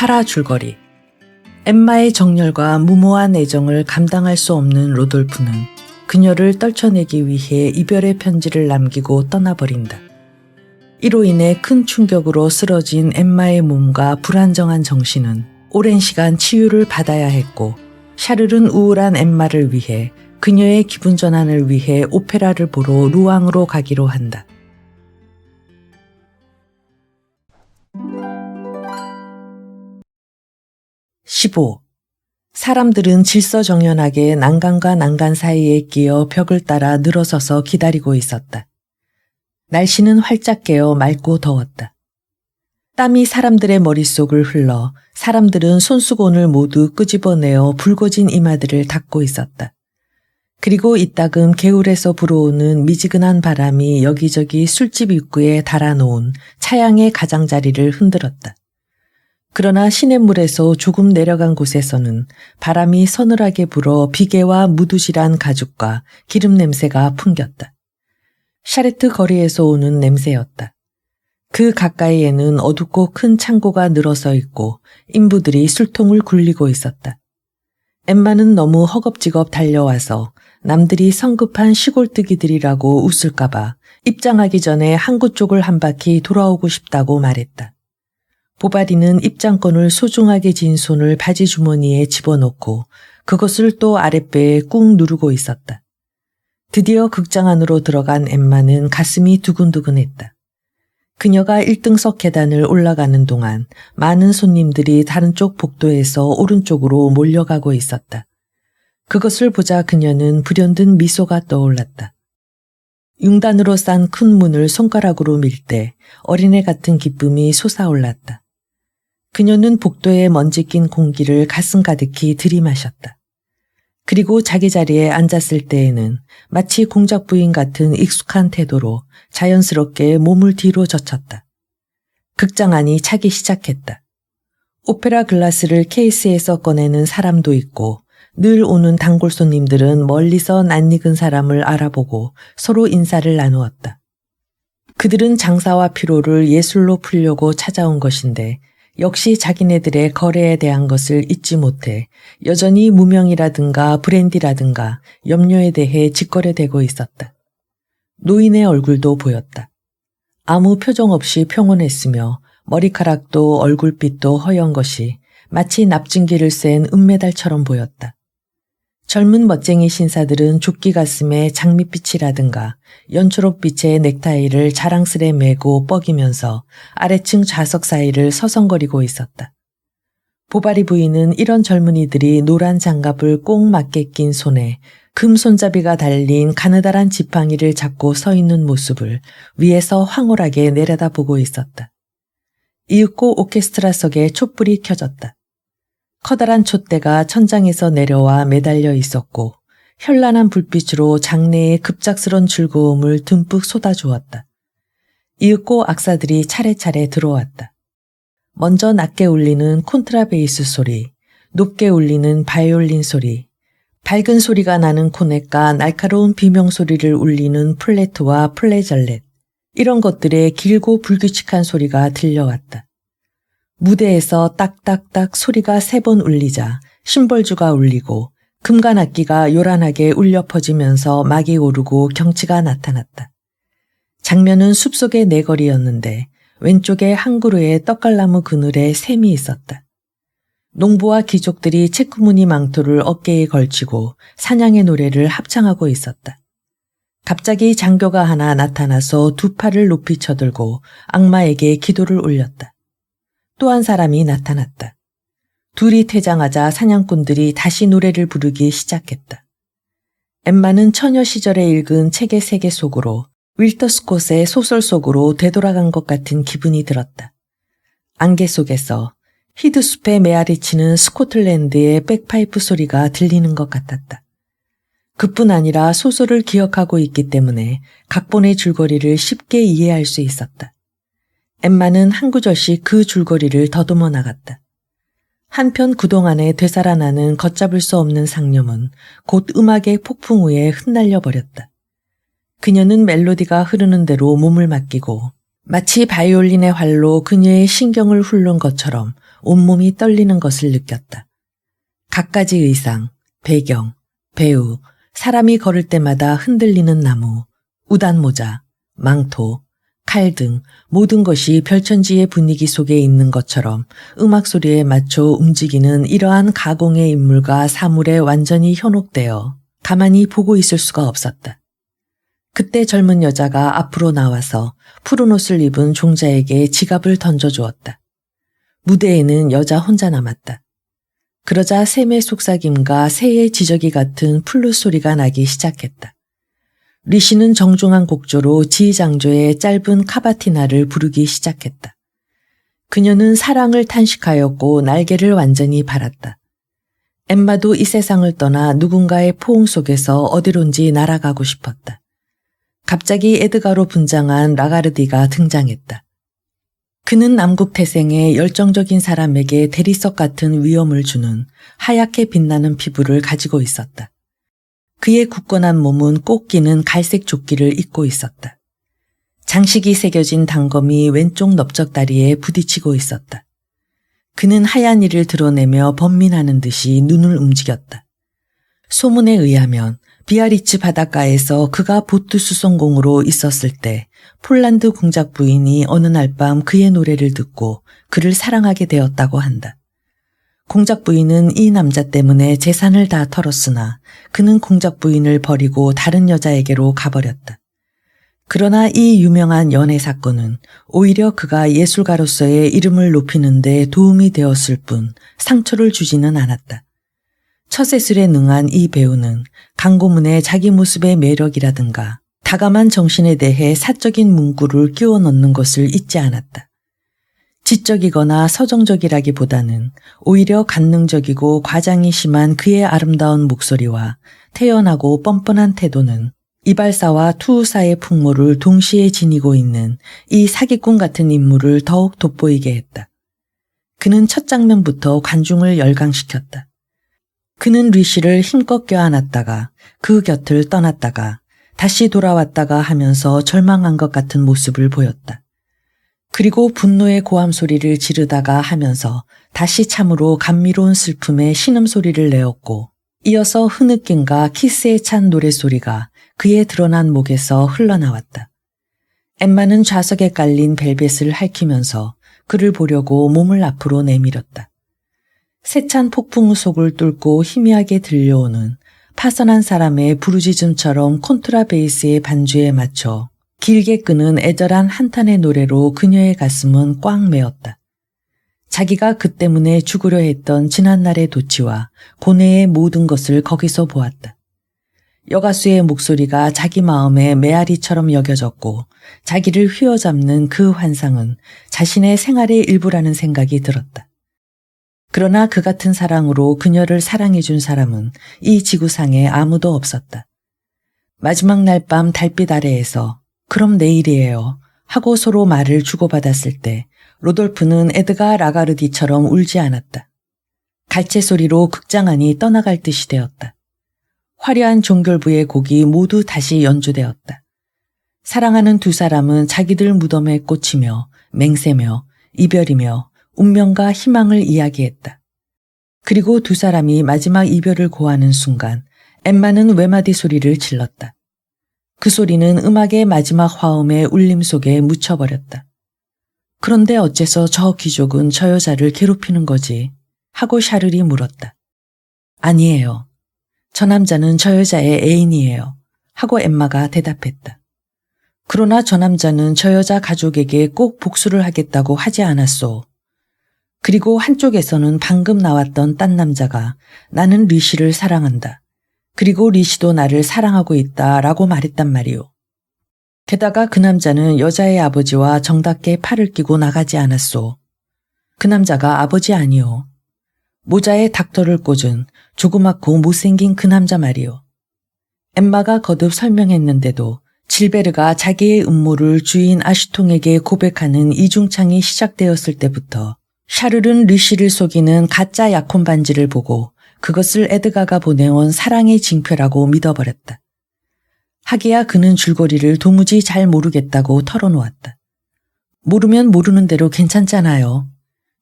파라 줄거리. 엠마의 정열과 무모한 애정을 감당할 수 없는 로돌프는 그녀를 떨쳐내기 위해 이별의 편지를 남기고 떠나버린다. 이로 인해 큰 충격으로 쓰러진 엠마의 몸과 불안정한 정신은 오랜 시간 치유를 받아야 했고, 샤를은 우울한 엠마를 위해 그녀의 기분 전환을 위해 오페라를 보러 루앙으로 가기로 한다. 15. 사람들은 질서정연하게 난간과 난간 사이에 끼어 벽을 따라 늘어서서 기다리고 있었다. 날씨는 활짝 깨어 맑고 더웠다. 땀이 사람들의 머릿속을 흘러 사람들은 손수건을 모두 끄집어내어 붉어진 이마들을 닦고 있었다. 그리고 이따금 개울에서 불어오는 미지근한 바람이 여기저기 술집 입구에 달아놓은 차양의 가장자리를 흔들었다. 그러나 시냇물에서 조금 내려간 곳에서는 바람이 서늘하게 불어 비계와 무두질한 가죽과 기름 냄새가 풍겼다. 샤레트 거리에서 오는 냄새였다. 그 가까이에는 어둡고 큰 창고가 늘어서 있고 인부들이 술통을 굴리고 있었다. 엠마는 너무 허겁지겁 달려와서 남들이 성급한 시골뜨기들이라고 웃을까봐 입장하기 전에 항구 쪽을 한 바퀴 돌아오고 싶다고 말했다. 보바리는 입장권을 소중하게 쥔 손을 바지 주머니에 집어넣고 그것을 또 아랫배에 꾹 누르고 있었다. 드디어 극장 안으로 들어간 엠마는 가슴이 두근두근했다. 그녀가 1등석 계단을 올라가는 동안 많은 손님들이 다른 쪽 복도에서 오른쪽으로 몰려가고 있었다. 그것을 보자 그녀는 불현듯 미소가 떠올랐다. 융단으로 싼 큰 문을 손가락으로 밀 때 어린애 같은 기쁨이 솟아올랐다. 그녀는 복도에 먼지 낀 공기를 가슴 가득히 들이마셨다. 그리고 자기 자리에 앉았을 때에는 마치 공작 부인 같은 익숙한 태도로 자연스럽게 몸을 뒤로 젖혔다. 극장 안이 차기 시작했다. 오페라 글라스를 케이스에서 꺼내는 사람도 있고 늘 오는 단골 손님들은 멀리서 낯익은 사람을 알아보고 서로 인사를 나누었다. 그들은 장사와 피로를 예술로 풀려고 찾아온 것인데 역시 자기네들의 거래에 대한 것을 잊지 못해 여전히 무명이라든가 브랜디라든가 염료에 대해 직거래되고 있었다. 노인의 얼굴도 보였다. 아무 표정 없이 평온했으며 머리카락도 얼굴빛도 허연 것이 마치 납진기를 센 은메달처럼 보였다. 젊은 멋쟁이 신사들은 조끼 가슴에 장밋빛이라든가 연초록빛의 넥타이를 자랑스레 메고 뻐기면서 아래층 좌석 사이를 서성거리고 있었다. 보바리 부인은 이런 젊은이들이 노란 장갑을 꼭 맞게 낀 손에 금 손잡이가 달린 가느다란 지팡이를 잡고 서 있는 모습을 위에서 황홀하게 내려다보고 있었다. 이윽고 오케스트라석에 촛불이 켜졌다. 커다란 촛대가 천장에서 내려와 매달려 있었고 현란한 불빛으로 장내의 급작스런 즐거움을 듬뿍 쏟아주었다. 이윽고 악사들이 차례차례 들어왔다. 먼저 낮게 울리는 콘트라베이스 소리, 높게 울리는 바이올린 소리, 밝은 소리가 나는 코넷과 날카로운 비명소리를 울리는 플레트와 플레절렛, 이런 것들의 길고 불규칙한 소리가 들려왔다. 무대에서 딱딱딱 소리가 3번 울리자 심벌주가 울리고 금관악기가 요란하게 울려 퍼지면서 막이 오르고 경치가 나타났다. 장면은 숲속의 내거리였는데 왼쪽에 한 그루의 떡갈나무 그늘에 샘이 있었다. 농부와 귀족들이 체크무늬 망토를 어깨에 걸치고 사냥의 노래를 합창하고 있었다. 갑자기 장교가 하나 나타나서 2 팔을 높이 쳐들고 악마에게 기도를 올렸다. 또 한 사람이 나타났다. 둘이 퇴장하자 사냥꾼들이 다시 노래를 부르기 시작했다. 엠마는 처녀 시절에 읽은 책의 세계 속으로 윌터 스콧의 소설 속으로 되돌아간 것 같은 기분이 들었다. 안개 속에서 히드숲에 메아리치는 스코틀랜드의 백파이프 소리가 들리는 것 같았다. 그뿐 아니라 소설을 기억하고 있기 때문에 각본의 줄거리를 쉽게 이해할 수 있었다. 엠마는 한 구절씩 그 줄거리를 더듬어 나갔다. 한편 그동안에 되살아나는 걷잡을 수 없는 상념은 곧 음악의 폭풍 위에 흩날려 버렸다. 그녀는 멜로디가 흐르는 대로 몸을 맡기고 마치 바이올린의 활로 그녀의 신경을 훑는 것처럼 온몸이 떨리는 것을 느꼈다. 갖가지 의상, 배경, 배우, 사람이 걸을 때마다 흔들리는 나무, 우단 모자, 망토, 칼 등 모든 것이 별천지의 분위기 속에 있는 것처럼 음악 소리에 맞춰 움직이는 이러한 가공의 인물과 사물에 완전히 현혹되어 가만히 보고 있을 수가 없었다. 그때 젊은 여자가 앞으로 나와서 푸른 옷을 입은 종자에게 지갑을 던져주었다. 무대에는 여자 혼자 남았다. 그러자 샘의 속삭임과 새의 지저귀 같은 플룻 소리가 나기 시작했다. 리시는 정중한 곡조로 지장조의 짧은 카바티나를 부르기 시작했다. 그녀는 사랑을 탄식하였고 날개를 완전히 발았다. 엠마도 이 세상을 떠나 누군가의 포옹 속에서 어디론지 날아가고 싶었다. 갑자기 에드가로 분장한 라가르디가 등장했다. 그는 남국 태생의 열정적인 사람에게 대리석 같은 위엄을 주는 하얗게 빛나는 피부를 가지고 있었다. 그의 굳건한 몸은 꼭 끼는 갈색 조끼를 입고 있었다. 장식이 새겨진 단검이 왼쪽 넓적다리에 부딪히고 있었다. 그는 하얀 이를 드러내며 번민하는 듯이 눈을 움직였다. 소문에 의하면 비아리츠 바닷가에서 그가 보트 수송공으로 있었을 때 폴란드 공작 부인이 어느 날 밤 그의 노래를 듣고 그를 사랑하게 되었다고 한다. 공작 부인은 이 남자 때문에 재산을 다 털었으나 그는 공작 부인을 버리고 다른 여자에게로 가버렸다. 그러나 이 유명한 연애 사건은 오히려 그가 예술가로서의 이름을 높이는 데 도움이 되었을 뿐 상처를 주지는 않았다. 처세술에 능한 이 배우는 강고문의 자기 모습의 매력이라든가 다감한 정신에 대해 사적인 문구를 끼워 넣는 것을 잊지 않았다. 지적이거나 서정적이라기보다는 오히려 관능적이고 과장이 심한 그의 아름다운 목소리와 태연하고 뻔뻔한 태도는 이발사와 투우사의 풍모를 동시에 지니고 있는 이 사기꾼 같은 인물을 더욱 돋보이게 했다. 그는 첫 장면부터 관중을 열광시켰다. 그는 리시를 힘껏 껴안았다가 그 곁을 떠났다가 다시 돌아왔다가 하면서 절망한 것 같은 모습을 보였다. 그리고 분노의 고함 소리를 지르다가 하면서 다시 참으로 감미로운 슬픔의 신음소리를 내었고 이어서 흐느낌과 키스에 찬 노랫소리가 그의 드러난 목에서 흘러나왔다. 엠마는 좌석에 깔린 벨벳을 핥히면서 그를 보려고 몸을 앞으로 내밀었다. 세찬 폭풍 속을 뚫고 희미하게 들려오는 파선한 사람의 부르짖음처럼 콘트라베이스의 반주에 맞춰 길게 끄는 애절한 한탄의 노래로 그녀의 가슴은 꽉 메었다. 자기가 그 때문에 죽으려 했던 지난날의 도치와 고뇌의 모든 것을 거기서 보았다. 여가수의 목소리가 자기 마음의 메아리처럼 여겨졌고 자기를 휘어잡는 그 환상은 자신의 생활의 일부라는 생각이 들었다. 그러나 그 같은 사랑으로 그녀를 사랑해준 사람은 이 지구상에 아무도 없었다. 마지막 날 밤 달빛 아래에서 그럼 내일이에요 하고 서로 말을 주고받았을 때 로돌프는 에드가 라가르디처럼 울지 않았다. 갈채 소리로 극장 안이 떠나갈 듯이 되었다. 화려한 종결부의 곡이 모두 다시 연주되었다. 사랑하는 두 사람은 자기들 무덤에 꽂히며 맹세며 이별이며 운명과 희망을 이야기했다. 그리고 두 사람이 마지막 이별을 고하는 순간 엠마는 외마디 소리를 질렀다. 그 소리는 음악의 마지막 화음의 울림 속에 묻혀버렸다. 그런데 어째서 저 귀족은 저 여자를 괴롭히는 거지? 하고 샤를이 물었다. 아니에요. 저 남자는 저 여자의 애인이에요. 하고 엠마가 대답했다. 그러나 저 남자는 저 여자 가족에게 꼭 복수를 하겠다고 하지 않았소. 그리고 한쪽에서는 방금 나왔던 딴 남자가 나는 리시를 사랑한다. 그리고 리시도 나를 사랑하고 있다라고 말했단 말이오. 게다가 그 남자는 여자의 아버지와 정답게 팔을 끼고 나가지 않았소. 그 남자가 아버지 아니오. 모자에 닥터를 꽂은 조그맣고 못생긴 그 남자 말이오. 엠마가 거듭 설명했는데도 질베르가 자기의 음모를 주인 아슈통에게 고백하는 이중창이 시작되었을 때부터 샤를은 리시를 속이는 가짜 약혼 반지를 보고 그것을 에드가가 보내온 사랑의 징표라고 믿어버렸다. 하기야 그는 줄거리를 도무지 잘 모르겠다고 털어놓았다. 모르면 모르는 대로 괜찮잖아요.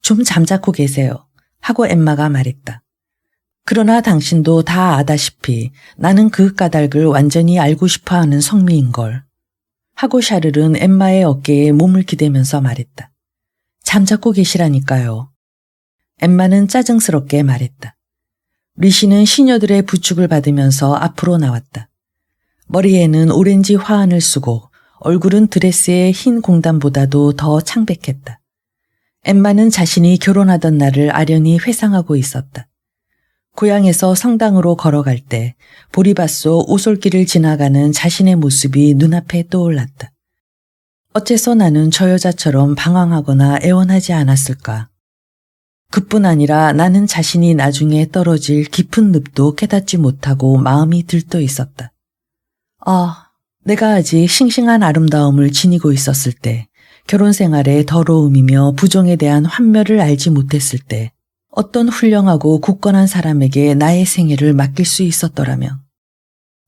좀 잠자코 계세요. 하고 엠마가 말했다. 그러나 당신도 다 아다시피 나는 그 까닭을 완전히 알고 싶어하는 성미인걸. 하고 샤를은 엠마의 어깨에 몸을 기대면서 말했다. 잠자코 계시라니까요. 엠마는 짜증스럽게 말했다. 리시는 시녀들의 부축을 받으면서 앞으로 나왔다. 머리에는 오렌지 화환을 쓰고 얼굴은 드레스의 흰 공단보다도 더 창백했다. 엠마는 자신이 결혼하던 날을 아련히 회상하고 있었다. 고향에서 성당으로 걸어갈 때 보리밭 속 오솔길을 지나가는 자신의 모습이 눈앞에 떠올랐다. 어째서 나는 저 여자처럼 방황하거나 애원하지 않았을까? 그뿐 아니라 나는 자신이 나중에 떨어질 깊은 늪도 깨닫지 못하고 마음이 들떠 있었다. 내가 아직 싱싱한 아름다움을 지니고 있었을 때, 결혼 생활의 더러움이며 부정에 대한 환멸을 알지 못했을 때, 어떤 훌륭하고 굳건한 사람에게 나의 생애를 맡길 수 있었더라면,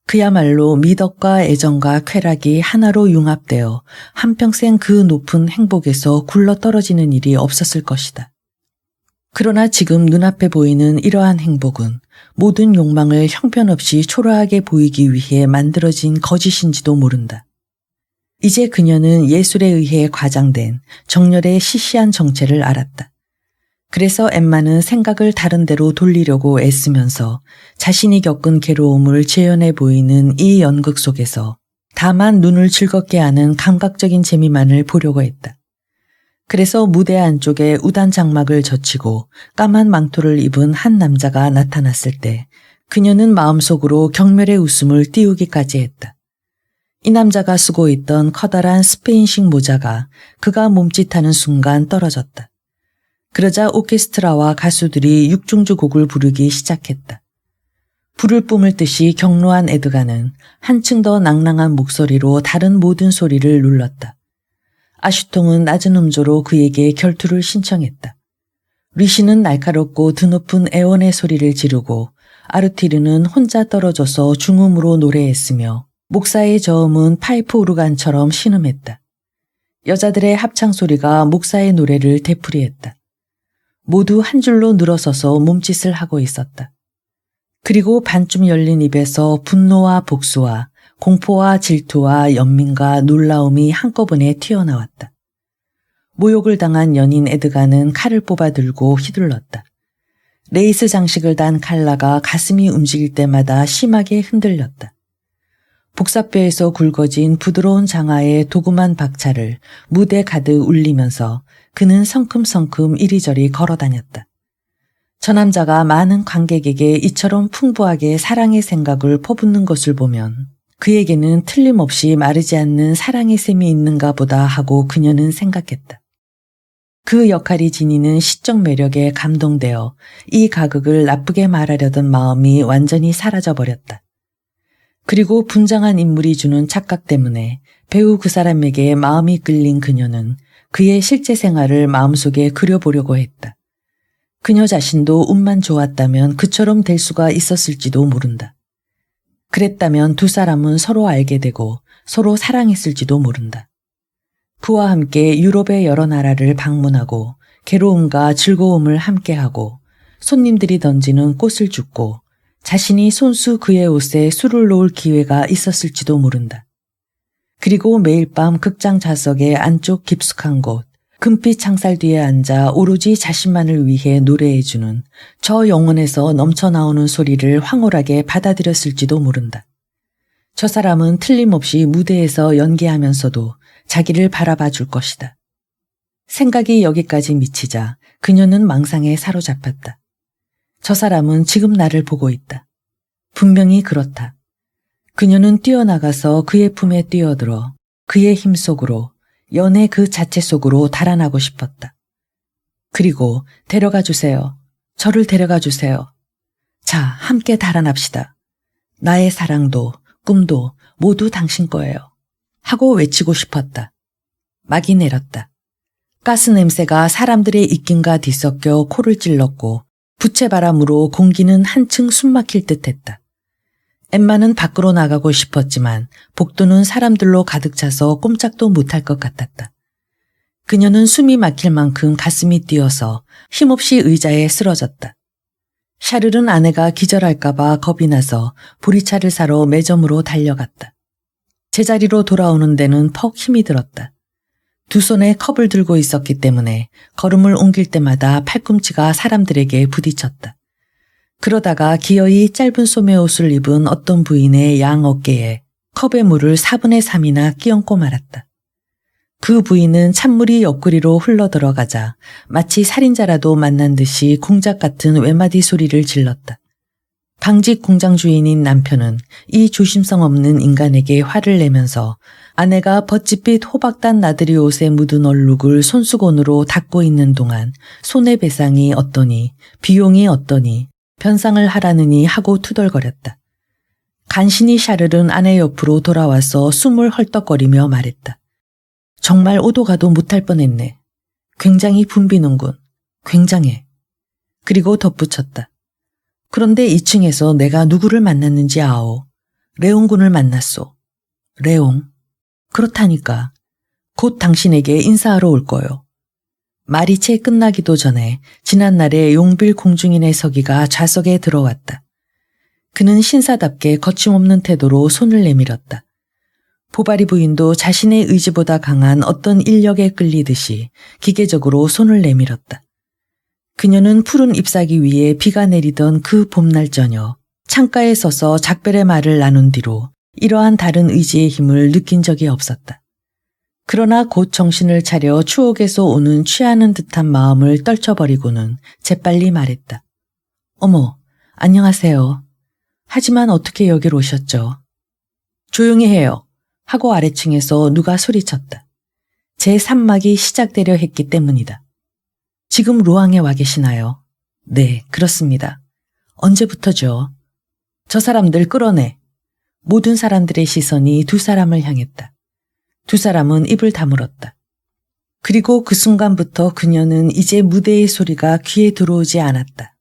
그야말로 미덕과 애정과 쾌락이 하나로 융합되어 한평생 그 높은 행복에서 굴러떨어지는 일이 없었을 것이다. 그러나 지금 눈앞에 보이는 이러한 행복은 모든 욕망을 형편없이 초라하게 보이기 위해 만들어진 거짓인지도 모른다. 이제 그녀는 예술에 의해 과장된 정열의 시시한 정체를 알았다. 그래서 엠마는 생각을 다른 데로 돌리려고 애쓰면서 자신이 겪은 괴로움을 재현해 보이는 이 연극 속에서 다만 눈을 즐겁게 하는 감각적인 재미만을 보려고 했다. 그래서 무대 안쪽에 우단 장막을 젖히고 까만 망토를 입은 한 남자가 나타났을 때 그녀는 마음속으로 경멸의 웃음을 띄우기까지 했다. 이 남자가 쓰고 있던 커다란 스페인식 모자가 그가 몸짓하는 순간 떨어졌다. 그러자 오케스트라와 가수들이 육중주 곡을 부르기 시작했다. 불을 뿜을 듯이 경로한 에드가는 한층 더 낭랑한 목소리로 다른 모든 소리를 눌렀다. 아슈통은 낮은 음조로 그에게 결투를 신청했다. 리시는 날카롭고 드높은 애원의 소리를 지르고 아르티르는 혼자 떨어져서 중음으로 노래했으며 목사의 저음은 파이프 오르간처럼 신음했다. 여자들의 합창 소리가 목사의 노래를 되풀이했다. 모두 한 줄로 늘어서서 몸짓을 하고 있었다. 그리고 반쯤 열린 입에서 분노와 복수와 공포와 질투와 연민과 놀라움이 한꺼번에 튀어나왔다. 모욕을 당한 연인 에드가는 칼을 뽑아 들고 휘둘렀다. 레이스 장식을 단 칼라가 가슴이 움직일 때마다 심하게 흔들렸다. 복사뼈에서 굵어진 부드러운 장화의 도구만 박차를 무대 가득 울리면서 그는 성큼성큼 이리저리 걸어다녔다. 저 남자가 많은 관객에게 이처럼 풍부하게 사랑의 생각을 퍼붓는 것을 보면 그에게는 틀림없이 마르지 않는 사랑의 셈이 있는가 보다 하고 그녀는 생각했다. 그 역할이 지니는 시적 매력에 감동되어 이 가극을 나쁘게 말하려던 마음이 완전히 사라져버렸다. 그리고 분장한 인물이 주는 착각 때문에 배우 그 사람에게 마음이 끌린 그녀는 그의 실제 생활을 마음속에 그려보려고 했다. 그녀 자신도 운만 좋았다면 그처럼 될 수가 있었을지도 모른다. 그랬다면 두 사람은 서로 알게 되고 서로 사랑했을지도 모른다. 그와 함께 유럽의 여러 나라를 방문하고 괴로움과 즐거움을 함께하고 손님들이 던지는 꽃을 줍고 자신이 손수 그의 옷에 술을 놓을 기회가 있었을지도 모른다. 그리고 매일 밤 극장 좌석의 안쪽 깊숙한 곳, 금빛 창살 뒤에 앉아 오로지 자신만을 위해 노래해주는 저 영혼에서 넘쳐나오는 소리를 황홀하게 받아들였을지도 모른다. 저 사람은 틀림없이 무대에서 연기하면서도 자기를 바라봐 줄 것이다. 생각이 여기까지 미치자 그녀는 망상에 사로잡혔다. 저 사람은 지금 나를 보고 있다. 분명히 그렇다. 그녀는 뛰어나가서 그의 품에 뛰어들어 그의 힘 속으로 연애 그 자체 속으로 달아나고 싶었다. 그리고 데려가 주세요. 저를 데려가 주세요. 자, 함께 달아납시다. 나의 사랑도 꿈도 모두 당신 거예요. 하고 외치고 싶었다. 막이 내렸다. 가스 냄새가 사람들의 입김과 뒤섞여 코를 찔렀고 부채바람으로 공기는 한층 숨막힐 듯했다. 엠마는 밖으로 나가고 싶었지만 복도는 사람들로 가득 차서 꼼짝도 못할 것 같았다. 그녀는 숨이 막힐 만큼 가슴이 뛰어서 힘없이 의자에 쓰러졌다. 샤를은 아내가 기절할까봐 겁이 나서 보리차를 사러 매점으로 달려갔다. 제자리로 돌아오는 데는 퍽 힘이 들었다. 두 손에 컵을 들고 있었기 때문에 걸음을 옮길 때마다 팔꿈치가 사람들에게 부딪혔다. 그러다가 기어이 짧은 소매 옷을 입은 어떤 부인의 양 어깨에 컵의 물을 4분의 3이나 끼얹고 말았다. 그 부인은 찬물이 옆구리로 흘러들어가자 마치 살인자라도 만난 듯이 공작 같은 외마디 소리를 질렀다. 방직 공장 주인인 남편은 이 조심성 없는 인간에게 화를 내면서 아내가 버짓빛 호박단 나들이 옷에 묻은 얼룩을 손수건으로 닦고 있는 동안 손해배상이 어떠니 비용이 어떠니 변상을 하라느니 하고 투덜거렸다. 간신히 샤를은 아내 옆으로 돌아와서 숨을 헐떡거리며 말했다. 정말 오도 가도 못할 뻔했네. 굉장히 붐비는군. 굉장해. 그리고 덧붙였다. 그런데 2층에서 내가 누구를 만났는지 아오. 레옹 군을 만났소. 레옹. 그렇다니까. 곧 당신에게 인사하러 올 거요. 말이 채 끝나기도 전에 지난날의 용빌 공중인의 서기가 좌석에 들어왔다. 그는 신사답게 거침없는 태도로 손을 내밀었다. 보바리 부인도 자신의 의지보다 강한 어떤 인력에 끌리듯이 기계적으로 손을 내밀었다. 그녀는 푸른 잎사귀 위에 비가 내리던 그 봄날 저녁 창가에 서서 작별의 말을 나눈 뒤로 이러한 다른 의지의 힘을 느낀 적이 없었다. 그러나 곧 정신을 차려 추억에서 오는 취하는 듯한 마음을 떨쳐버리고는 재빨리 말했다. 어머, 안녕하세요. 하지만 어떻게 여길 오셨죠? 조용히 해요. 하고 아래층에서 누가 소리쳤다. 제 산막이 시작되려 했기 때문이다. 지금 루앙에 와 계시나요? 네, 그렇습니다. 언제부터죠? 저 사람들 끌어내. 모든 사람들의 시선이 두 사람을 향했다. 두 사람은 입을 다물었다. 그리고 그 순간부터 그녀는 이제 무대의 소리가 귀에 들어오지 않았다.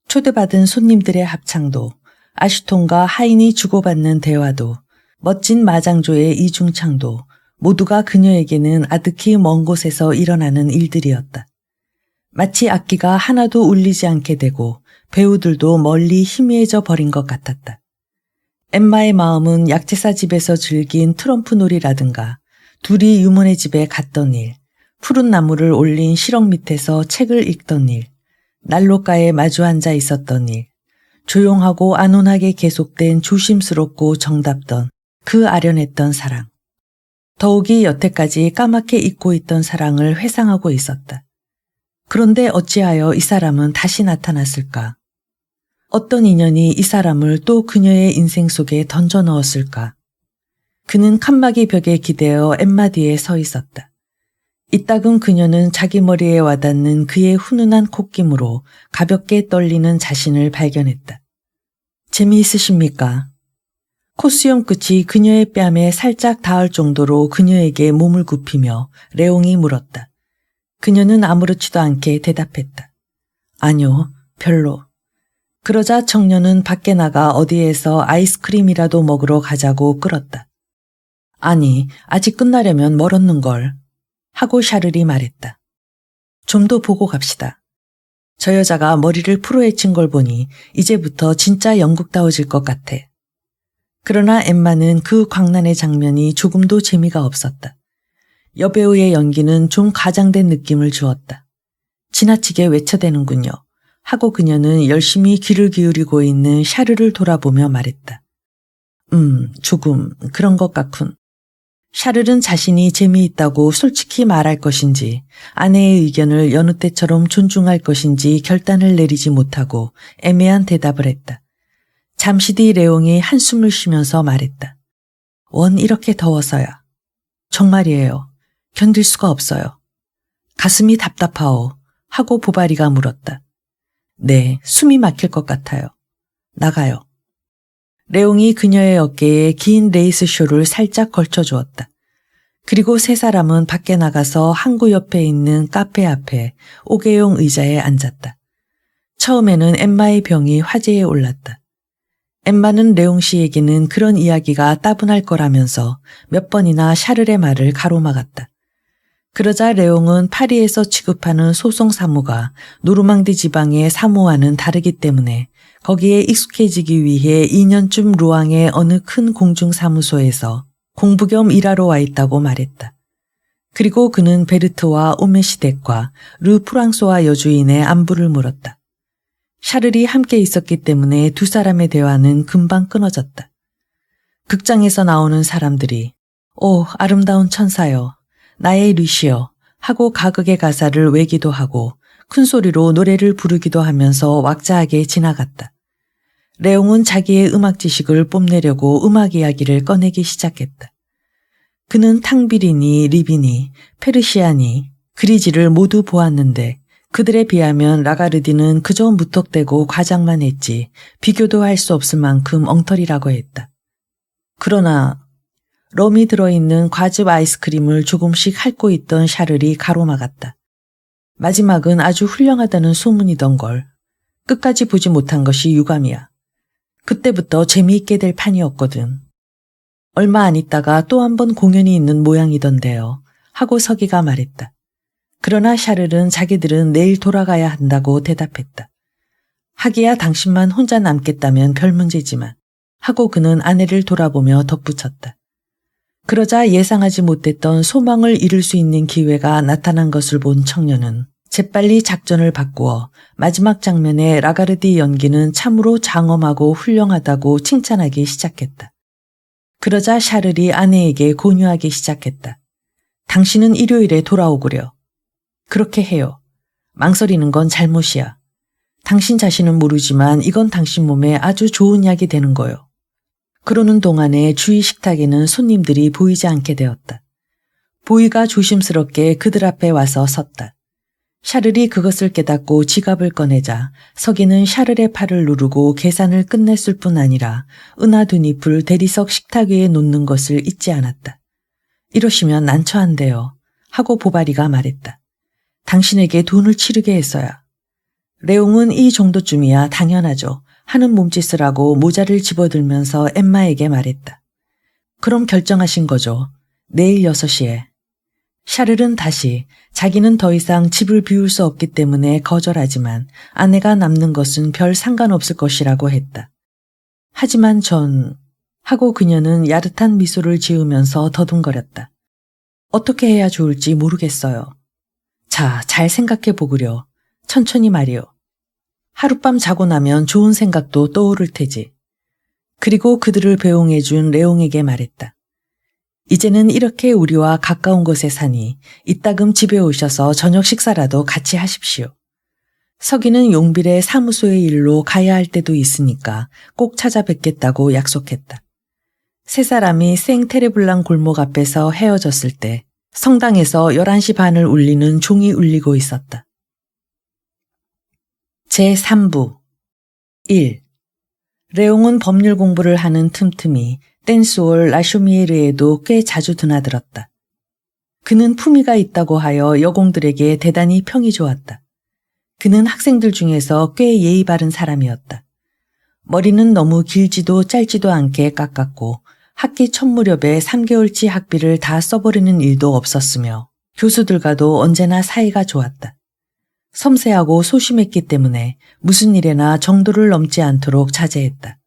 초대받은 손님들의 합창도, 아슈톤과 하인이 주고받는 대화도, 멋진 마장조의 이중창도 모두가 그녀에게는 아득히 먼 곳에서 일어나는 일들이었다. 마치 악기가 하나도 울리지 않게 되고 배우들도 멀리 희미해져 버린 것 같았다. 엠마의 마음은 약제사 집에서 즐긴 트럼프 놀이라든가 둘이 유모네 집에 갔던 일, 푸른 나무를 올린 시럭 밑에서 책을 읽던 일, 난로가에 마주 앉아 있었던 일, 조용하고 안온하게 계속된 조심스럽고 정답던 그 아련했던 사랑. 더욱이 여태까지 까맣게 잊고 있던 사랑을 회상하고 있었다. 그런데 어찌하여 이 사람은 다시 나타났을까? 어떤 인연이 이 사람을 또 그녀의 인생 속에 던져 넣었을까? 그는 칸막이 벽에 기대어 엠마 뒤에 서 있었다. 이따금 그녀는 자기 머리에 와닿는 그의 훈훈한 콧김으로 가볍게 떨리는 자신을 발견했다. 재미있으십니까? 콧수염 끝이 그녀의 뺨에 살짝 닿을 정도로 그녀에게 몸을 굽히며 레옹이 물었다. 그녀는 아무렇지도 않게 대답했다. 아니요, 별로. 그러자 청년은 밖에 나가 어디에서 아이스크림이라도 먹으러 가자고 끌었다. 아니, 아직 끝나려면 멀었는걸. 하고 샤를이 말했다. 좀 더 보고 갑시다. 저 여자가 머리를 풀어헤친 걸 보니 이제부터 진짜 영국다워질 것 같아. 그러나 엠마는 그 광란의 장면이 조금도 재미가 없었다. 여배우의 연기는 좀 과장된 느낌을 주었다. 지나치게 외쳐대는군요. 하고 그녀는 열심히 귀를 기울이고 있는 샤르를 돌아보며 말했다. 조금 그런 것 같군. 샤를은 자신이 재미있다고 솔직히 말할 것인지 아내의 의견을 여느 때처럼 존중할 것인지 결단을 내리지 못하고 애매한 대답을 했다. 잠시 뒤 레옹이 한숨을 쉬면서 말했다. 원 이렇게 더워서야. 정말이에요. 견딜 수가 없어요. 가슴이 답답하오. 하고 보바리가 물었다. 네, 숨이 막힐 것 같아요. 나가요. 레옹이 그녀의 어깨에 긴 레이스 쇼를 살짝 걸쳐주었다. 그리고 세 사람은 밖에 나가서 항구 옆에 있는 카페 앞에 오개용 의자에 앉았다. 처음에는 엠마의 병이 화제에 올랐다. 엠마는 레옹 씨에게는 그런 이야기가 따분할 거라면서 몇 번이나 샤를의 말을 가로막았다. 그러자 레옹은 파리에서 취급하는 소송 사무가 노르망디 지방의 사무와는 다르기 때문에 거기에 익숙해지기 위해 2년쯤 루앙의 어느 큰 공중사무소에서 공부 겸 일하러 와 있다고 말했다. 그리고 그는 베르트와 오메시덱과 르 프랑소와 여주인의 안부를 물었다. 샤를이 함께 있었기 때문에 두 사람의 대화는 금방 끊어졌다. 극장에서 나오는 사람들이 오, 아름다운 천사여, 나의 르시여 하고 가극의 가사를 외기도 하고 큰 소리로 노래를 부르기도 하면서 왁자하게 지나갔다. 레옹은 자기의 음악 지식을 뽐내려고 음악 이야기를 꺼내기 시작했다. 그는 탕비리니, 리비니, 페르시아니, 그리지를 모두 보았는데 그들에 비하면 라가르디는 그저 무턱대고 과장만 했지 비교도 할 수 없을 만큼 엉터리라고 했다. 그러나 럼이 들어있는 과즙 아이스크림을 조금씩 핥고 있던 샤를이 가로막았다. 마지막은 아주 훌륭하다는 소문이던걸. 끝까지 보지 못한 것이 유감이야. 그때부터 재미있게 될 판이었거든. 얼마 안 있다가 또 한 번 공연이 있는 모양이던데요. 하고 서기가 말했다. 그러나 샤를은 자기들은 내일 돌아가야 한다고 대답했다. 하기야 당신만 혼자 남겠다면 별 문제지만 하고 그는 아내를 돌아보며 덧붙였다. 그러자 예상하지 못했던 소망을 이룰 수 있는 기회가 나타난 것을 본 청년은 재빨리 작전을 바꾸어 마지막 장면의 라가르디 연기는 참으로 장엄하고 훌륭하다고 칭찬하기 시작했다. 그러자 샤를이 아내에게 권유하기 시작했다. 당신은 일요일에 돌아오구려. 그렇게 해요. 망설이는 건 잘못이야. 당신 자신은 모르지만 이건 당신 몸에 아주 좋은 약이 되는 거요. 그러는 동안에 주위 식탁에는 손님들이 보이지 않게 되었다. 보이가 조심스럽게 그들 앞에 와서 섰다. 샤를이 그것을 깨닫고 지갑을 꺼내자 서기는 샤를의 팔을 누르고 계산을 끝냈을 뿐 아니라 은하둔 잎을 대리석 식탁 위에 놓는 것을 잊지 않았다. 이러시면 난처한데요. 하고 보바리가 말했다. 당신에게 돈을 치르게 했어야. 레옹은 이 정도쯤이야 당연하죠. 하는 몸짓을 하고 모자를 집어들면서 엠마에게 말했다. 그럼 결정하신 거죠. 내일 6시에. 샤를은 다시 자기는 더 이상 집을 비울 수 없기 때문에 거절하지만 아내가 남는 것은 별 상관없을 것이라고 했다. 하지만 하고 그녀는 야릇한 미소를 지으면서 더듬거렸다. 어떻게 해야 좋을지 모르겠어요. 자, 잘 생각해 보구려. 천천히 말이요. 하룻밤 자고 나면 좋은 생각도 떠오를 테지. 그리고 그들을 배웅해준 레옹에게 말했다. 이제는 이렇게 우리와 가까운 곳에 사니 이따금 집에 오셔서 저녁 식사라도 같이 하십시오. 서기는 용빌의 사무소의 일로 가야 할 때도 있으니까 꼭 찾아뵙겠다고 약속했다. 세 사람이 생테레블랑 골목 앞에서 헤어졌을 때 성당에서 11시 반을 울리는 종이 울리고 있었다. 제3부 1. 레옹은 법률 공부를 하는 틈틈이 댄스홀 라쇼미에르에도 꽤 자주 드나들었다. 그는 품위가 있다고 하여 여공들에게 대단히 평이 좋았다. 그는 학생들 중에서 꽤 예의 바른 사람이었다. 머리는 너무 길지도 짧지도 않게 깎았고 학기 첫 무렵에 3개월치 학비를 다 써버리는 일도 없었으며 교수들과도 언제나 사이가 좋았다. 섬세하고 소심했기 때문에 무슨 일에나 정도를 넘지 않도록 자제했다.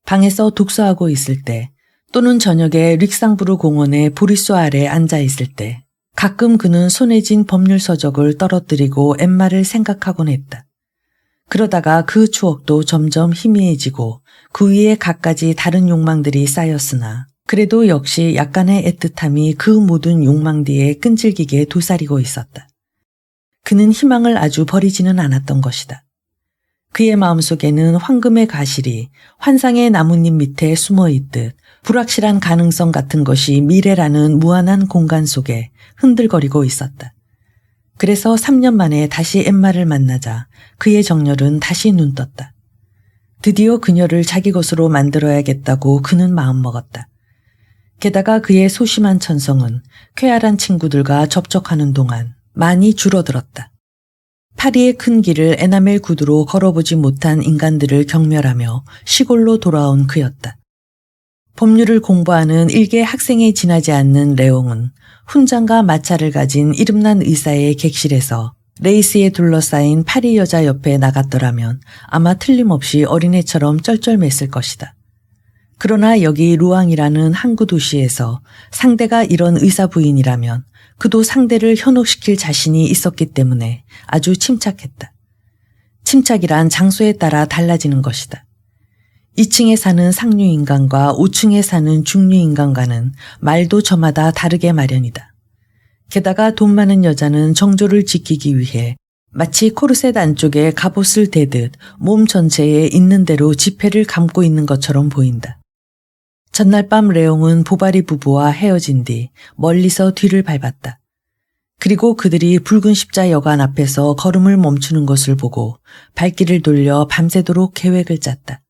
방에서 독서하고 있을 때 또는 저녁에 릭상부르 공원의 보리수 아래 앉아 있을 때 가끔 그는 손에 쥔 법률 서적을 떨어뜨리고 엠마를 생각하곤 했다. 그러다가 그 추억도 점점 희미해지고 그 위에 갖가지 다른 욕망들이 쌓였으나 그래도 역시 약간의 애틋함이 그 모든 욕망 뒤에 끈질기게 도사리고 있었다. 그는 희망을 아주 버리지는 않았던 것이다. 그의 마음속에는 황금의 가실이 환상의 나뭇잎 밑에 숨어있듯 불확실한 가능성 같은 것이 미래라는 무한한 공간 속에 흔들거리고 있었다. 그래서 3년 만에 다시 엠마를 만나자 그의 정열은 다시 눈떴다. 드디어 그녀를 자기 것으로 만들어야겠다고 그는 마음먹었다. 게다가 그의 소심한 천성은 쾌활한 친구들과 접촉하는 동안 많이 줄어들었다. 파리의 큰 길을 에나멜 구두로 걸어보지 못한 인간들을 경멸하며 시골로 돌아온 그였다. 법률을 공부하는 일개 학생에 지나지 않는 레옹은 훈장과 마차를 가진 이름난 의사의 객실에서 레이스에 둘러싸인 파리 여자 옆에 나갔더라면 아마 틀림없이 어린애처럼 쩔쩔맸을 것이다. 그러나 여기 루앙이라는 항구 도시에서 상대가 이런 의사 부인이라면 그도 상대를 현혹시킬 자신이 있었기 때문에 아주 침착했다. 침착이란 장소에 따라 달라지는 것이다. 2층에 사는 상류인간과 5층에 사는 중류인간과는 말도 저마다 다르게 마련이다. 게다가 돈 많은 여자는 정조를 지키기 위해 마치 코르셋 안쪽에 갑옷을 대듯 몸 전체에 있는 대로 지폐를 감고 있는 것처럼 보인다. 전날 밤 레옹은 보바리 부부와 헤어진 뒤 멀리서 뒤를 밟았다. 그리고 그들이 붉은 십자 여관 앞에서 걸음을 멈추는 것을 보고 발길을 돌려 밤새도록 계획을 짰다.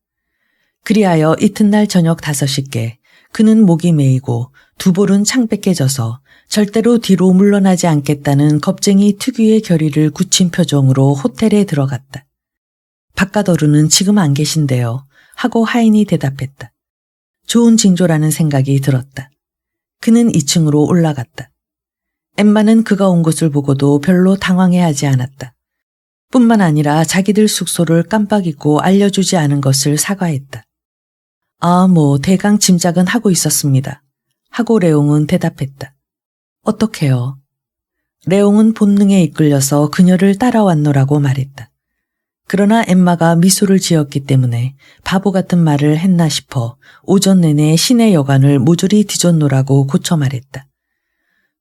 그리하여 이튿날 저녁 5시께 그는 목이 메이고 두 볼은 창백해져서 절대로 뒤로 물러나지 않겠다는 겁쟁이 특유의 결의를 굳힌 표정으로 호텔에 들어갔다. 바깥어른은 지금 안 계신데요 하고 하인이 대답했다. 좋은 징조라는 생각이 들었다. 그는 2층으로 올라갔다. 엠마는 그가 온 것을 보고도 별로 당황해하지 않았다. 뿐만 아니라 자기들 숙소를 깜빡 잊고 알려주지 않은 것을 사과했다. 대강 짐작은 하고 있었습니다. 하고 레옹은 대답했다. 어떻게요? 레옹은 본능에 이끌려서 그녀를 따라왔노라고 말했다. 그러나 엠마가 미소를 지었기 때문에 바보 같은 말을 했나 싶어 오전 내내 시내 여관을 모조리 뒤졌노라고 고쳐 말했다.